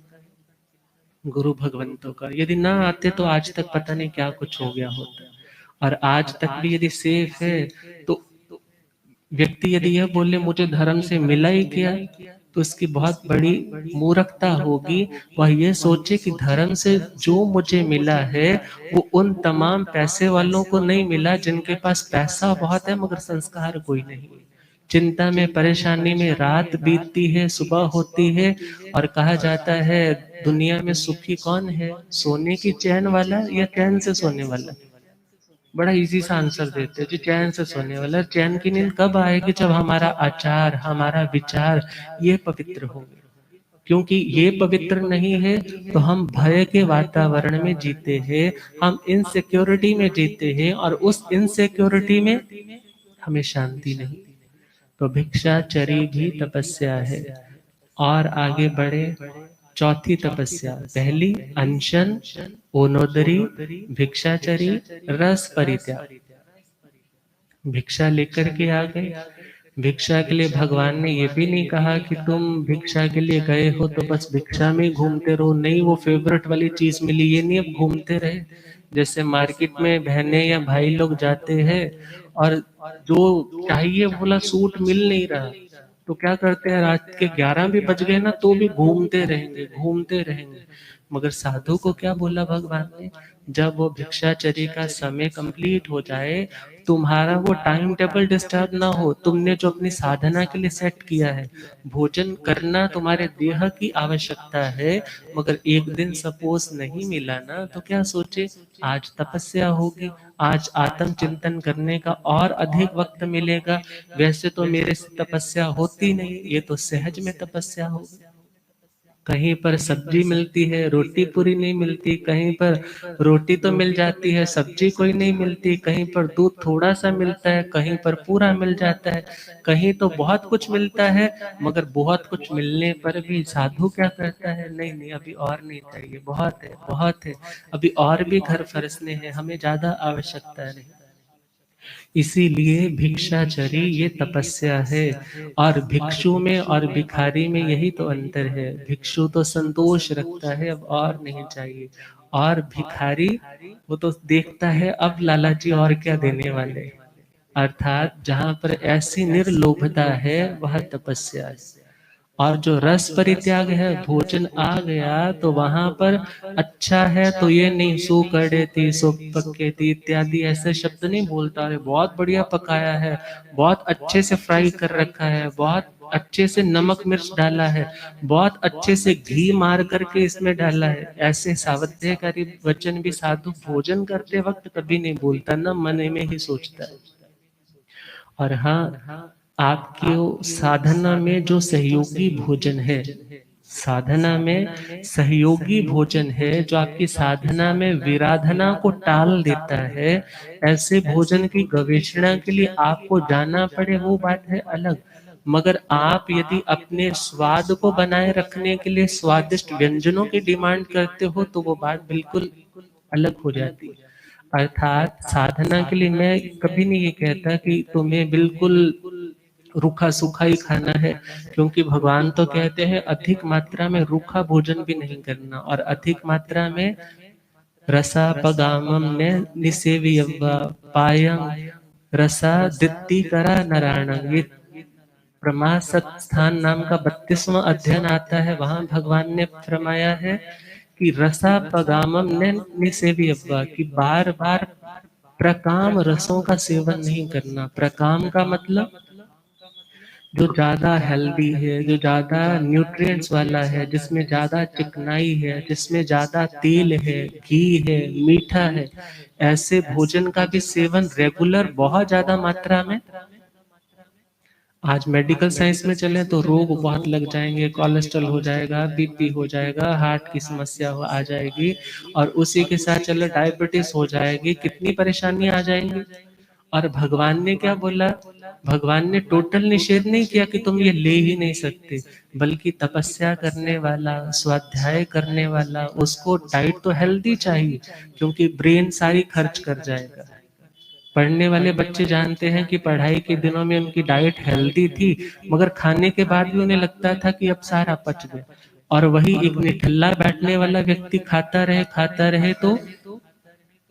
गुरु भगवंतों का। यदि ना आते तो आज तक पता नहीं क्या कुछ हो गया होता। और आज तक भी यदि सेफ है तो व्यक्ति यदि यह बोले मुझे धर्म से मिला ही क्या, तो इसकी बहुत बड़ी मूर्खता होगी। वह ये सोचे कि धर्म से जो मुझे मिला है वो उन तमाम पैसे वालों को नहीं मिला जिनके पास पैसा बहुत है मगर संस्कार कोई नहीं। चिंता में, परेशानी में रात बीतती है, सुबह होती है, और कहा जाता है दुनिया में सुखी कौन है, सोने की चैन वाला या चैन से सोने वाला? बड़ा इजी सा आंसर देते हैं जी, चैन से सोने वाला। चैन की नींद कब आएगी? जब हमारा आचार, हमारा विचार ये पवित्र होंगे। क्योंकि ये पवित्र नहीं है तो हम भय के वातावरण में जीते हैं, हम इनसिक्योरिटी में जीते हैं और उस इनसिक्योरिटी में हमें शांति नहीं। तो भिक्षाचरी भी तपस्या है। और आगे बढ़े, चौथी तपस्या, पहली अनशन, ओनोदरी, भिक्षाचरी, रस परित्याग। भिक्षा लेकर के आ गए। भिक्षा के लिए भगवान ने ये भी नहीं कहा कि तुम भिक्षा के लिए गए हो तो बस भिक्षा में ही घूमते रहो, नहीं वो फेवरेट वाली चीज मिली ये नहीं अब घूमते रहे। जैसे मार्केट में बहनें या भाई लोग जाते हैं और जो चाहिए बोला सूट मिल नहीं रहा, तो क्या करते हैं, रात के 11 भी बज गए ना तो भी घूमते रहेंगे घूमते रहेंगे। मगर साधु को क्या बोला भगवान ने, जब वो भिक्षाचर्य का समय कंप्लीट हो जाए, तुम्हारा वो टाइम टेबल डिस्टर्ब ना हो, तुमने जो अपनी साधना के लिए सेट किया है, भोजन करना तुम्हारे देह की आवश्यकता है, मगर एक दिन सपोज नहीं मिला ना तो क्या सोचे, आज तपस्या होगी, आज आत्म चिंतन करने का और अधिक वक्त मिलेगा। वैसे तो मेरे से तपस्या होती नहीं, ये तो सहज में तपस्या होगी। कहीं पर सब्जी मिलती है, रोटी पूरी नहीं मिलती, कहीं पर रोटी तो मिल जाती है, सब्जी कोई नहीं मिलती, कहीं पर दूध थोड़ा सा मिलता है, कहीं पर पूरा मिल जाता है, कहीं तो बहुत कुछ मिलता है। मगर बहुत कुछ मिलने पर भी साधु क्या करता है, नहीं नहीं अभी और नहीं चाहिए, बहुत है बहुत है, अभी और भी घर फरसने हैं, हमें ज्यादा आवश्यकता नहीं। इसीलिए भिक्षाचरी ये तपस्या है। और भिक्षु में और भिखारी में यही तो अंतर है, भिक्षु तो संतोष रखता है अब और नहीं चाहिए, और भिखारी वो तो देखता है अब लाला जी और क्या देने वाले। अर्थात जहाँ पर ऐसी निर्लोभता है वह तपस्या है। और जो रस परित्याग है, भोजन आ गया तो वहां पर अच्छा है तो ये नहीं सो कड़े थी सो पक्के थी इत्यादि ऐसे शब्द नहीं बोलता है, बहुत बढ़िया पकाया है, बहुत अच्छे से फ्राई कर रखा है, बहुत अच्छे से नमक मिर्च डाला है, बहुत अच्छे से घी मार करके इसमें डाला है, ऐसे सावध्यकारी वचन भी साधु भोजन करते वक्त कभी नहीं बोलता, न मन में ही सोचता है। और हाँ, आपके साधना में जो सहयोगी भोजन है, साधना में सहयोगी भोजन है जो आपकी साधना में विराधना को टाल देता है, ऐसे भोजन की गवेषणा के लिए आपको जाना पड़े वो बात है अलग। मगर आप यदि अपने स्वाद को बनाए रखने के लिए स्वादिष्ट व्यंजनों की डिमांड करते हो तो वो बात बिल्कुल अलग हो जाती है। अर्थात साधना के लिए मैं कभी नहीं ये कहता कि तुम्हें बिल्कुल रूखा सूखा ही खाना है, क्योंकि भगवान तो कहते हैं अधिक मात्रा में रूखा भोजन भी नहीं करना, और अधिक मात्रा में रसापगामम ने निसेव्यवा पायं रसा दित्ति करा नारायण। ये प्रमाद सत्स्थान नाम का 32वां अध्ययन आता है, वहां भगवान ने फरमाया है कि रसा पगामम ने निसेव्यवा, कि बार बार प्रकाम रसों का सेवन नहीं करना। प्रकाम का मतलब जो ज्यादा हेल्दी है, जो ज्यादा न्यूट्रिएंट्स वाला है, जिसमें ज्यादा चिकनाई है, जिसमें ज्यादा तेल है, घी है, मीठा है, ऐसे भोजन का भी सेवन रेगुलर बहुत ज्यादा मात्रा में। आज मेडिकल साइंस में चले तो रोग बहुत लग जाएंगे, कोलेस्ट्रॉल हो जाएगा, बीपी हो जाएगा, हार्ट की समस्या हो आ जाएगी, और उसी के साथ चलो डायबिटीज हो जाएगी, कितनी परेशानी आ जाएंगी। और भगवान ने क्या बोला, भगवान ने टोटल निषेध नहीं किया कि तुम ये ले ही नहीं सकते, बल्कि तपस्या करने वाला, स्वाध्याय करने वाला, उसको डाइट तो हेल्दी चाहिए, क्योंकि ब्रेन सारी खर्च कर जाएगा। पढ़ने वाले बच्चे जानते हैं कि पढ़ाई के दिनों में उनकी डाइट हेल्दी थी, मगर खाने के बाद भी उन्हें लगता था कि अब सारा पच गया। और वही एक निठल्ला बैठने वाला व्यक्ति खाता रहे तो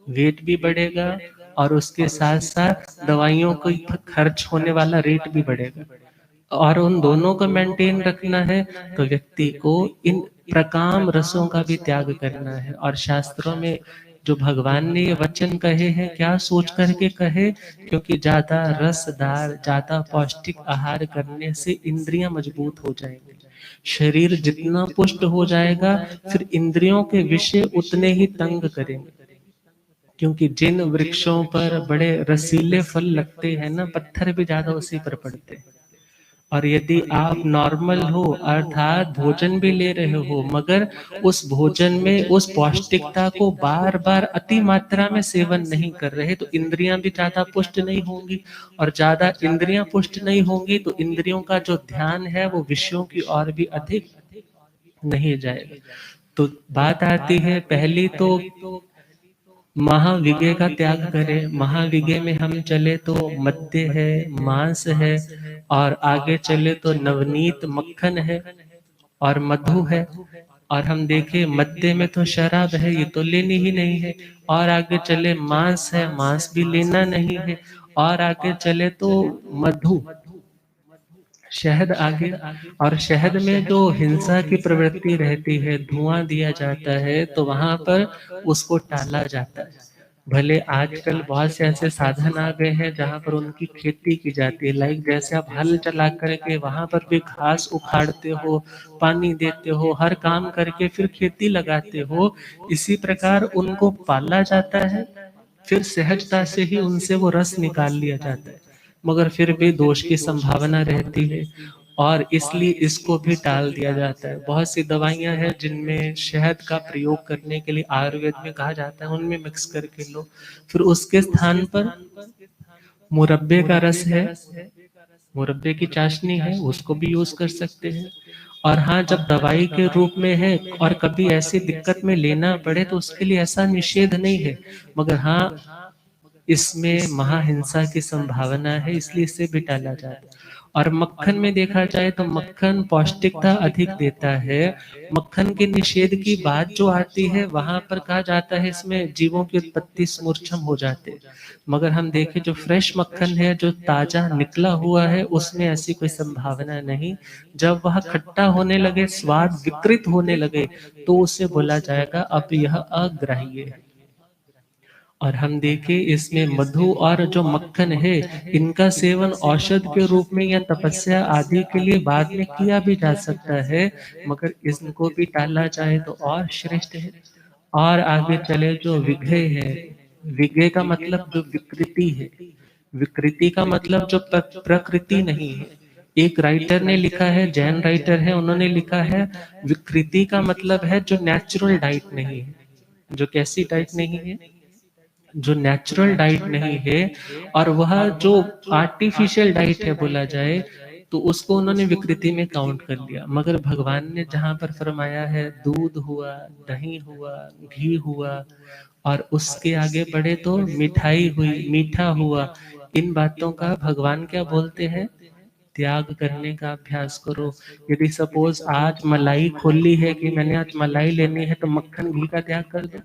वेट भी बढ़ेगा, और उसके साथ साथ दवाइयों को खर्च होने वाला रेट भी बढ़ेगा। और उन दोनों को मेंटेन रखना है तो व्यक्ति को इन प्रकाम रसों का भी त्याग करना है। और शास्त्रों में जो भगवान ने ये वचन कहे हैं, क्या सोच करके कहे, क्योंकि ज्यादा रसदार, ज्यादा पौष्टिक आहार करने से इंद्रियां मजबूत हो जाएंगी। शरीर जितना पुष्ट हो जाएगा, फिर इंद्रियों के विषय उतने ही तंग करेंगे। क्योंकि जिन वृक्षों पर बड़े रसीले फल लगते हैं ना, पत्थर भी ज्यादा उसी पर पड़ते हैं। और यदि आप नॉर्मल हो अर्थात भोजन भी ले रहे हो मगर उस भोजन में उस पौष्टिकता को बार बार अति मात्रा में सेवन नहीं कर रहे तो इंद्रियां भी ज्यादा पुष्ट नहीं होंगी, और ज्यादा इंद्रियां पुष्ट नहीं होंगी तो इंद्रियों का जो ध्यान है वो विषयों की ओर भी अधिक नहीं जाएगा। तो बात आती है पहली तो महाविज्ञ का त्याग करें। महाविज्ञ में हम चले तो मद्य है, मांस है, और आगे चले तो नवनीत मक्खन है और मधु है। और हम देखें मद्य में तो शराब है, ये तो लेनी ही नहीं है। और आगे चले मांस है, मांस भी लेना नहीं है। और आगे चले तो मधु, शहद आगे। और शहद में जो हिंसा की प्रवृत्ति रहती है, धुआं दिया जाता है, तो वहां पर उसको टाला जाता है। भले आजकल बहुत से ऐसे साधन आ गए हैं जहां पर उनकी खेती की जाती है, लाइक जैसे आप हल चला करके वहां पर भी घास उखाड़ते हो, पानी देते हो, हर काम करके फिर खेती लगाते हो, इसी प्रकार उनको पाला जाता है। फिर सहजता से ही उनसे वो रस निकाल लिया जाता है, मगर फिर भी दोष की संभावना रहती है और इसलिए इसको भी टाल दिया जाता है। बहुत सी दवाइयां हैं जिनमें शहद का प्रयोग करने के लिए आयुर्वेद में कहा जाता है उनमें मिक्स करके लो। फिर उसके स्थान पर मुरब्बे का रस है, मुरब्बे की चाशनी है, उसको भी यूज कर सकते हैं। और हाँ, जब दवाई के रूप में है और कभी ऐसी दिक्कत में लेना पड़े तो उसके लिए ऐसा निषेध नहीं है, मगर हाँ इसमें महाहिंसा की संभावना है, इसलिए इसे भी टाला जाता है। और मक्खन में देखा जाए तो मक्खन पौष्टिकता अधिक देता है। मक्खन के निषेध की बात जो आती है वहां पर कहा जाता है इसमें जीवों की उत्पत्ति सूक्ष्म हो जाते हैं, मगर हम देखें जो फ्रेश मक्खन है, जो ताजा निकला हुआ है, उसमें ऐसी कोई संभावना नहीं। जब वह खट्टा होने लगे, स्वाद विकृत होने लगे, तो उसे बोला जाएगा अब यह अग्राह्य है। और हम देखें इसमें मधु और जो मक्खन है, इनका सेवन औषध के रूप में या तपस्या आदि के लिए बाद में किया भी जा सकता है, मगर इसको भी टाला जाए तो और श्रेष्ठ है। और आगे चले जो विघ्य है, विघ्य का मतलब जो विकृति है, विकृति का मतलब जो प्रकृति नहीं है। एक राइटर ने लिखा है, जैन राइटर है, उन्होंने लिखा है विकृति का मतलब है जो नेचुरल डाइट नहीं है। जो कैसी डाइट नहीं है? जो नेचुरल डाइट नहीं है, और वह जो आर्टिफिशियल डाइट है बोला जाए तो उसको उन्होंने विकृति में काउंट कर लिया। मगर भगवान ने जहां पर फरमाया है दूध हुआ, दही हुआ, घी हुआ, और उसके आगे बढ़े तो मिठाई हुई, मीठा हुआ, इन बातों का भगवान क्या बोलते हैं? त्याग करने का अभ्यास करो। यदि सपोज आज मलाई खोली है कि मैंने आज मलाई लेनी है, तो मक्खन घी का त्याग कर दो।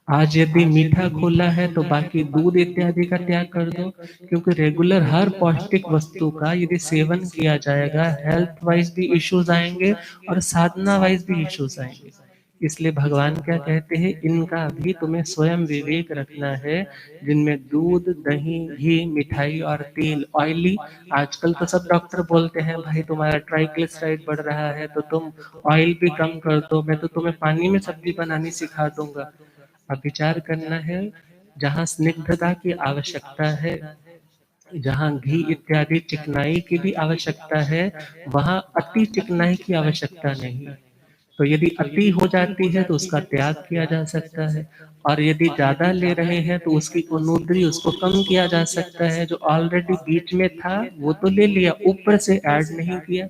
आज यदि मीठा खोला है तो बाकी दूध इत्यादि का त्याग कर दो, क्योंकि रेगुलर हर पौष्टिक वस्तु का यदि सेवन किया जाएगा, हेल्थ वाइज भी इश्यूज आएंगे और साधना वाइज भी इश्यूज आएंगे। इसलिए भगवान क्या कहते हैं, इनका भी तुम्हें स्वयं विवेक रखना है। जिनमें दूध, दही, घी, मिठाई और तेल, ऑयली, आजकल तो सब डॉक्टर बोलते हैं भाई तुम्हारा ट्राइग्लिसराइड बढ़ रहा है तो तुम ऑयल भी कम कर दो, मैं तो तुम्हें पानी में सब्जी बनानी सिखा दूंगा। अब विचार करना है, जहाँ स्निग्धता की आवश्यकता है, जहाँ घी इत्यादि चिकनाई की भी आवश्यकता है, वहाँ अति चिकनाई की आवश्यकता नहीं। तो यदि अति हो जाती है तो उसका त्याग किया जा सकता है, और यदि ज्यादा ले रहे हैं तो उसकी अनुद्री, उसको कम किया जा सकता है। जो ऑलरेडी बीच में था वो तो ले लिया, ऊपर से ऐड नहीं किया,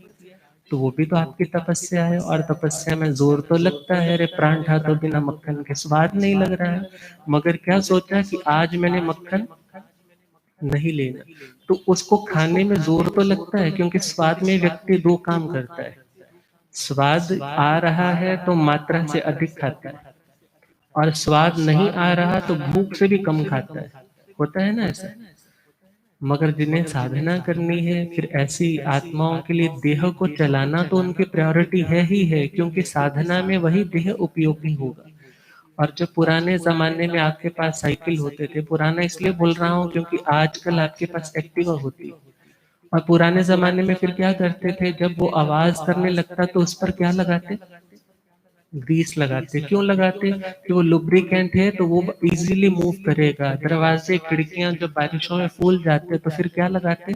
तो वो भी तो आपकी तपस्या है। और तपस्या में जोर तो लगता है, रे प्राण था तो बिना मक्खन के स्वाद नहीं लग रहा है, मगर क्या सोचा कि आज मैंने मक्खन नहीं लेना, तो उसको खाने में जोर तो लगता है, क्योंकि स्वाद में व्यक्ति दो काम करता है। स्वाद आ रहा है तो मात्रा से अधिक खाता है, और स्वाद नहीं आ रहा तो भूख से भी कम खाता है। होता है ना ऐसा? मगर जिन्हें साधना करनी है, फिर ऐसी आत्माओं के लिए देह को चलाना तो उनकी प्रायोरिटी है ही है, क्योंकि साधना में वही देह उपयोगी होगा। और जो पुराने जमाने में आपके पास साइकिल होते थे, पुराना इसलिए बोल रहा हूँ क्योंकि आजकल आपके पास एक्टिवा होती है, और पुराने जमाने में फिर क्या करते थे, जब वो आवाज करने लगता तो उस पर क्या लगाते? ग्रीस लगाते। क्यों लगाते? कि वो लुब्रिकेंट है तो वो इजीली मूव करेगा। दरवाजे खिड़कियां जब बारिशों में फूल जाते तो फिर क्या लगाते?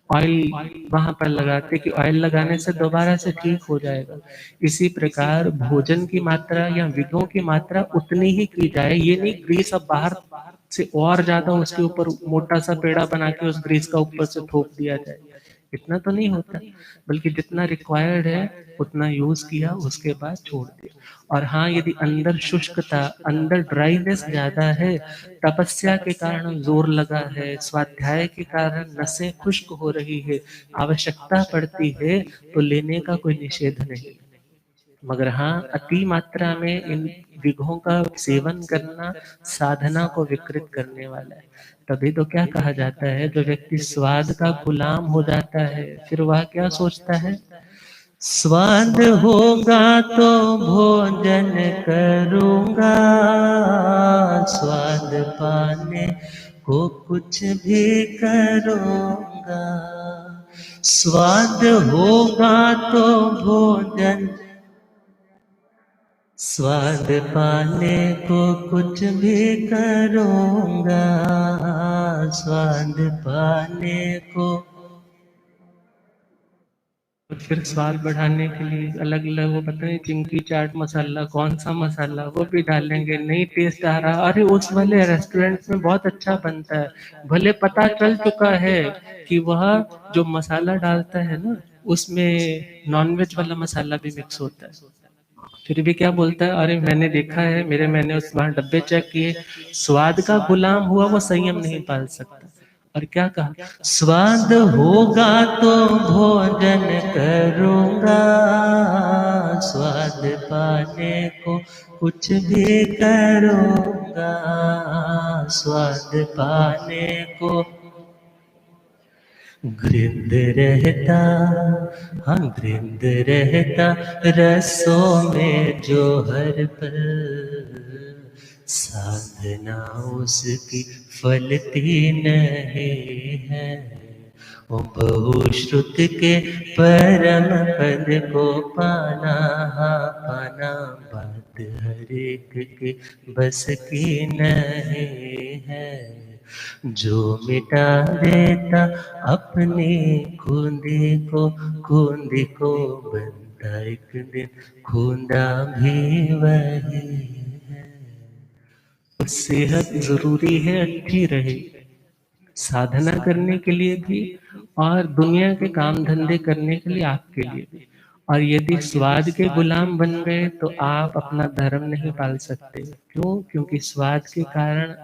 ऑयल वहां पर लगाते कि ऑयल लगाने से दोबारा से ठीक हो जाएगा। इसी प्रकार भोजन की मात्रा या विघों की मात्रा उतनी ही की जाए। ये नहीं ग्रीस अब बाहर से और ज्यादा उसके ऊपर मोटा सा पेड़ा बना के उस ग्रीस का ऊपर से थोप दिया जाए, इतना तो नहीं होता। बल्कि जितना रिक्वायर्ड है उतना यूज किया, उसके बाद छोड़ दिया। और हाँ, यदि अंदर शुष्कता, अंदर ड्राइनेस ज्यादा है, तपस्या के कारण जोर लगा है, स्वाध्याय के कारण नसें खुश्क हो रही है, आवश्यकता पड़ती है, तो लेने का कोई निषेध नहीं। मगर हाँ, अति मात्रा में इन विघों का सेवन करना साधना को विकृत करने वाला है। तभी तो क्या कहा जाता है, जो व्यक्ति स्वाद का गुलाम हो जाता है, फिर वह क्या सोचता है, स्वाद होगा तो भोजन करूंगा, स्वाद पाने को कुछ भी करूंगा, स्वाद होगा तो भोजन, स्वाद पाने को कुछ भी करूंगा, स्वाद पाने को। फिर स्वाद बढ़ाने के लिए अलग अलग वो पता नहीं चिंकी चाट मसाला कौन सा मसाला वो भी डालेंगे, नहीं टेस्ट आ रहा, अरे उस वाले रेस्टोरेंट में बहुत अच्छा बनता है, भले पता चल चुका है कि वह जो मसाला डालता है ना उसमें नॉनवेज वाला मसाला भी मिक्स होता है, फिर भी क्या बोलता है, अरे मैंने देखा है, मैंने उस वहां डब्बे चेक किए, स्वाद का गुलाम हुआ वो संयम नहीं पाल सकता। और क्या कहा, स्वाद होगा तो भोजन करूंगा, स्वाद पाने को कुछ भी करूंगा, स्वाद पाने को। गृंद रहता, हाँ गृंद रहता रसों में जो हर पल, साधना उसकी फलती नहीं है, वो बहुश्रुत के परम पद को पाना, हाँ पाना बात हर एक के बस की नहीं है, जो मिटा देता अपनी खूंदी को, खूंदी को बनता एक दिन खूंदा भी वही है। सेहत जरूरी है, अच्छी रहे, साधना करने के लिए भी और दुनिया के काम धंधे करने के लिए आपके लिए भी। और यदि स्वाद के गुलाम बन गए तो आप अपना धर्म नहीं पाल सकते। क्यों? क्योंकि स्वाद के कारण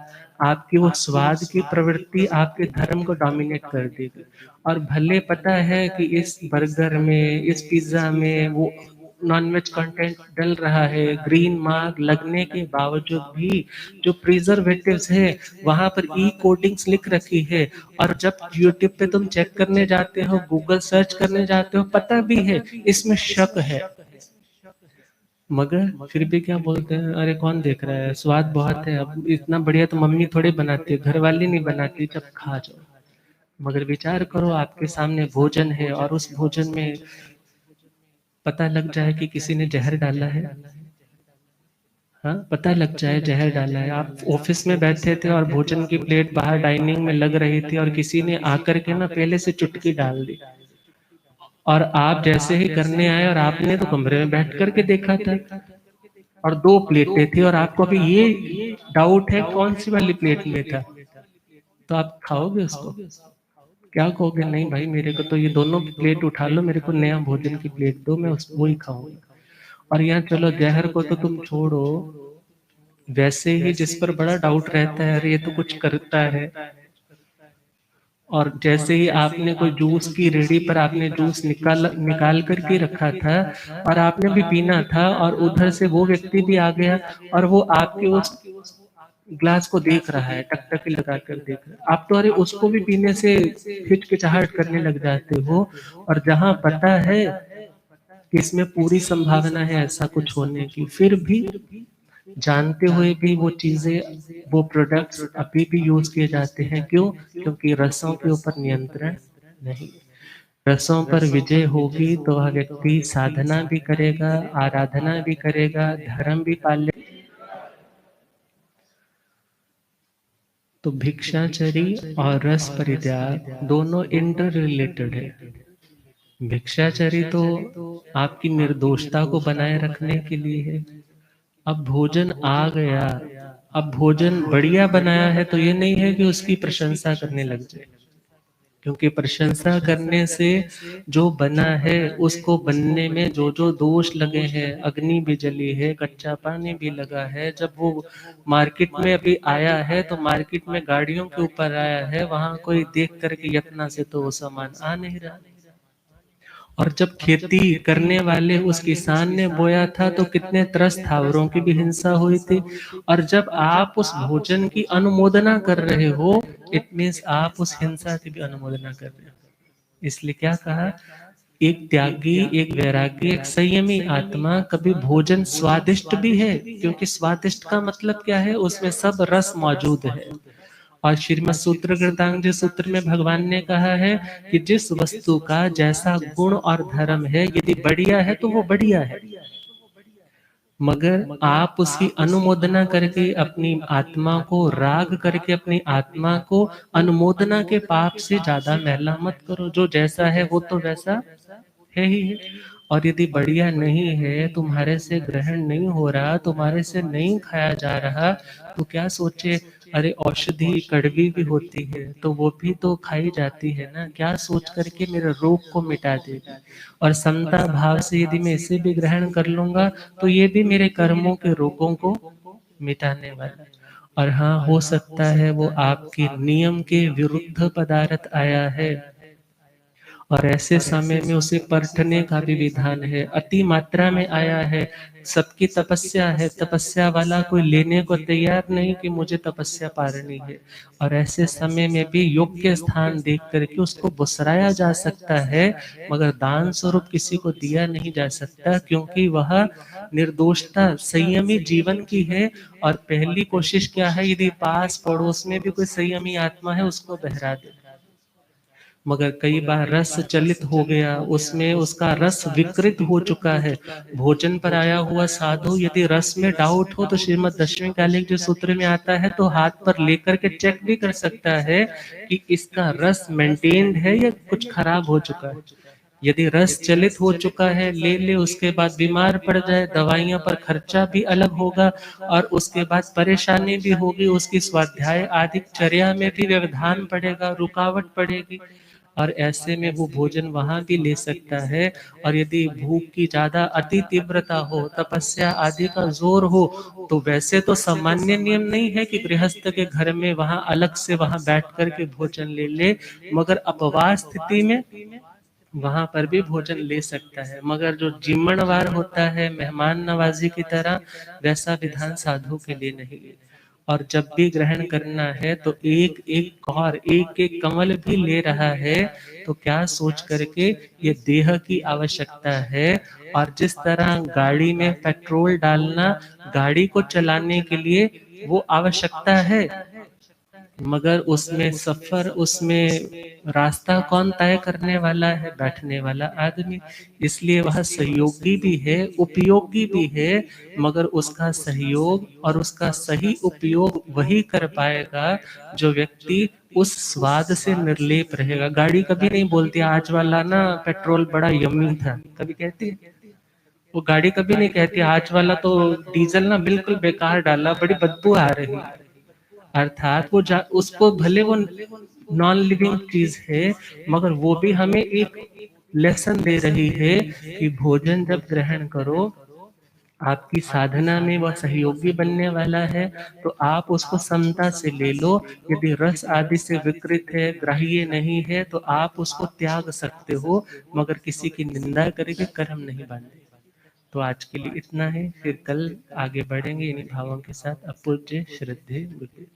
आपकी वो स्वाद की प्रवृत्ति आपके धर्म को डोमिनेट कर देगी। और भले पता है कि इस बर्गर में, इस पिज्जा में वो नॉनवेज कंटेंट डल रहा है, ग्रीन मार्क लगने के बावजूद भी जो प्रिजर्वेटिव्स है वहां पर ई कोटिंग्स लिख रखी है, और जब यूट्यूब पे तुम चेक करने जाते हो, गूगल सर्च करने जाते हो, पता भी है इसमें शक है, मगर फिर भी क्या बोलते हैं, अरे कौन देख रहा है, स्वाद बहुत है, अब इतना बढ़िया तो मम्मी थोड़ी बनाती है, घर वाली नहीं बनाती, जब खा जाओ। मगर विचार करो, आपके सामने भोजन है और उस भोजन में पता लग जाए कि किसी ने जहर डाला है, हाँ पता लग जाए जहर डाला है। आप ऑफिस में बैठे थे और भोजन की प्लेट बाहर डाइनिंग में लग रही थी और किसी ने आकर के ना पहले से चुटकी डाल दी, और आप जैसे ही करने आए और आपने तो कमरे में बैठ करके देखा था और दो प्लेटें थी और आपको अभी ये डाउट है कौन सी वाली प्लेट में था, तो आप खाओगे उसको? क्या कहोगे, नहीं भाई मेरे को तो ये दोनों प्लेट उठा लो, मेरे को नया भोजन की प्लेट दो, मैं उस वो ही खाऊंगा। और यहाँ चलो जहर को तो तुम छोड़ो, वैसे ही जिस पर बड़ा डाउट रहता है, अरे ये तो कुछ करता है, और जैसे ही आपने कोई जूस की रेडी पर आपने जूस निकाल निकाल करके रखा था और आपने भी पीना था, और उधर से वो व्यक्ति भी आ गया और वो आपके उस ग्लास को देख रहा है, टकटकी लगा कर देख रहा है, आप तो अरे उसको भी पीने से हिचकिचाहट करने लग जाते हो। और जहां पता है कि इसमें पूरी संभावना है ऐसा कुछ होने की, फिर भी जानते हुए भी वो चीजें, वो प्रोडक्ट्स अभी भी यूज किए जाते हैं। क्यों? क्योंकि रसों के ऊपर नियंत्रण नहीं, रसों पर विजय होगी तो वह व्यक्ति साधना भी करेगा, आराधना भी करेगा, धर्म भी पाले। तो भिक्षाचरी और रस परित्याग दोनों इंटर रिलेटेड है। भिक्षाचरी तो आपकी निर्दोषता को बनाए रखने के लिए है। अब भोजन आ गया, अब भोजन बढ़िया बनाया है तो ये नहीं है कि उसकी प्रशंसा करने लग जाए, क्योंकि प्रशंसा करने से जो बना है उसको बनने में जो जो दोष लगे हैं, अग्नि भी जली है, कच्चा पानी भी लगा है, जब वो मार्केट में अभी आया है तो मार्केट में गाड़ियों के ऊपर आया है, वहां कोई देख करके यत्ना से तो वो सामान आ नहीं रहा। और जब खेती करने वाले उस किसान ने बोया था तो कितने त्रस्त थावरों की भी हिंसा हुई थी। और जब आप उस भोजन की अनुमोदना कर रहे हो, इट मीन्स आप उस हिंसा की भी अनुमोदना कर रहे हो। इसलिए क्या कहा, एक त्यागी, एक वैरागी, एक संयमी आत्मा कभी भोजन स्वादिष्ट भी है, क्योंकि स्वादिष्ट का मतलब क्या है, उसमें सब रस मौजूद है। और श्रीमद् सूत्र कृतांग सूत्र में भगवान ने कहा है कि जिस वस्तु का जैसा गुण और धर्म है, यदि बढ़िया है तो वो बढ़िया है, मगर आप उसकी अनुमोदना करके अपनी आत्मा को राग करके अपनी आत्मा को अनुमोदना के पाप से ज्यादा मैला मत करो। जो जैसा है वो तो वैसा है ही है। और यदि बढ़िया नहीं है, तुम्हारे से ग्रहण नहीं हो रहा, तुम्हारे से नहीं खाया जा रहा, तो क्या सोचे, अरे औषधि कड़वी भी होती है तो वो भी तो खाई जाती है ना, क्या सोच करके मेरे रोग को मिटा देगी। और समता भाव से यदि मैं इसे भी ग्रहण कर लूंगा तो ये भी मेरे कर्मों के रोगों को मिटाने वाला है। और हाँ, हो सकता है वो आपके नियम के विरुद्ध पदार्थ आया है, और ऐसे समय में उसे परखने का भी विधान है। अति मात्रा में आया है, सबकी तपस्या है, तपस्या वाला कोई लेने को तैयार नहीं कि मुझे तपस्या पारनी है, और ऐसे समय में भी योग्य स्थान देख करके उसको बुसराया जा सकता है, मगर दान स्वरूप किसी को दिया नहीं जा सकता, क्योंकि वह निर्दोषता संयमी जीवन की है। और पहली कोशिश क्या है, यदि पास पड़ोस में भी कोई संयमी आत्मा है उसको बहरा दे। मगर कई बार रस चलित हो गया, उसमें उसका रस विकृत हो चुका है। भोजन पर आया हुआ साधु यदि रस में डाउट हो तो श्रीमद् दशमी कालिक जो सूत्र में आता है तो हाथ पर लेकर के चेक भी कर सकता है कि इसका रस मेंटेन्ड है या कुछ खराब हो चुका है। यदि रस चलित हो चुका है, ले ले, उसके बाद बीमार पड़ जाए, दवाइयों पर खर्चा भी अलग होगा, और उसके बाद परेशानी भी होगी, उसकी स्वाध्याय आदि चर्या में भी व्यवधान पड़ेगा, रुकावट पड़ेगी। और ऐसे में वो भोजन वहां भी ले सकता है। और यदि भूख की ज्यादा अति तीव्रता हो, तपस्या आदि का जोर हो, तो वैसे तो सामान्य नियम नहीं है कि गृहस्थ के घर में वहां अलग से वहां बैठ करके भोजन ले ले, मगर अपवास स्थिति में वहां पर भी भोजन ले सकता है। मगर जो जिम्मणवार होता है, मेहमान नवाजी की तरह, वैसा विधान साधु के लिए नहीं है। और जब भी ग्रहण करना है तो एक एक और एक एक कमल भी ले रहा है, तो क्या सोच करके ये देह की आवश्यकता है। और जिस तरह गाड़ी में पेट्रोल डालना गाड़ी को चलाने के लिए वो आवश्यकता है, मगर उसमें सफर, उसमें रास्ता कौन तय करने वाला है, बैठने वाला आदमी। इसलिए वह सहयोगी भी है, उपयोगी भी है, मगर उसका सहयोग और उसका सही उपयोग वही कर पाएगा जो व्यक्ति उस स्वाद से निर्लेप रहेगा। गाड़ी कभी नहीं बोलती आज वाला ना पेट्रोल बड़ा यम्मी था, कभी कहती है? वो गाड़ी कभी नहीं कहती आज वाला तो डीजल ना बिल्कुल बेकार डाला, बड़ी बदबू आ रही। अर्थात उसको भले वो नॉन लिविंग चीज है, मगर वो भी हमें एक लेसन दे रही है कि भोजन जब ग्रहण करो, आपकी साधना में वह सहयोगी बनने वाला है, तो आप उसको समता से ले लो। यदि रस आदि से विकृत है, ग्राह्य नहीं है, तो आप उसको त्याग सकते हो, मगर किसी की निंदा करके कर्म नहीं बांधे। तो आज के लिए इतना है, फिर कल आगे बढ़ेंगे इन्हीं भावों के साथ। अपूज्य श्रद्धेय गुरुदेव।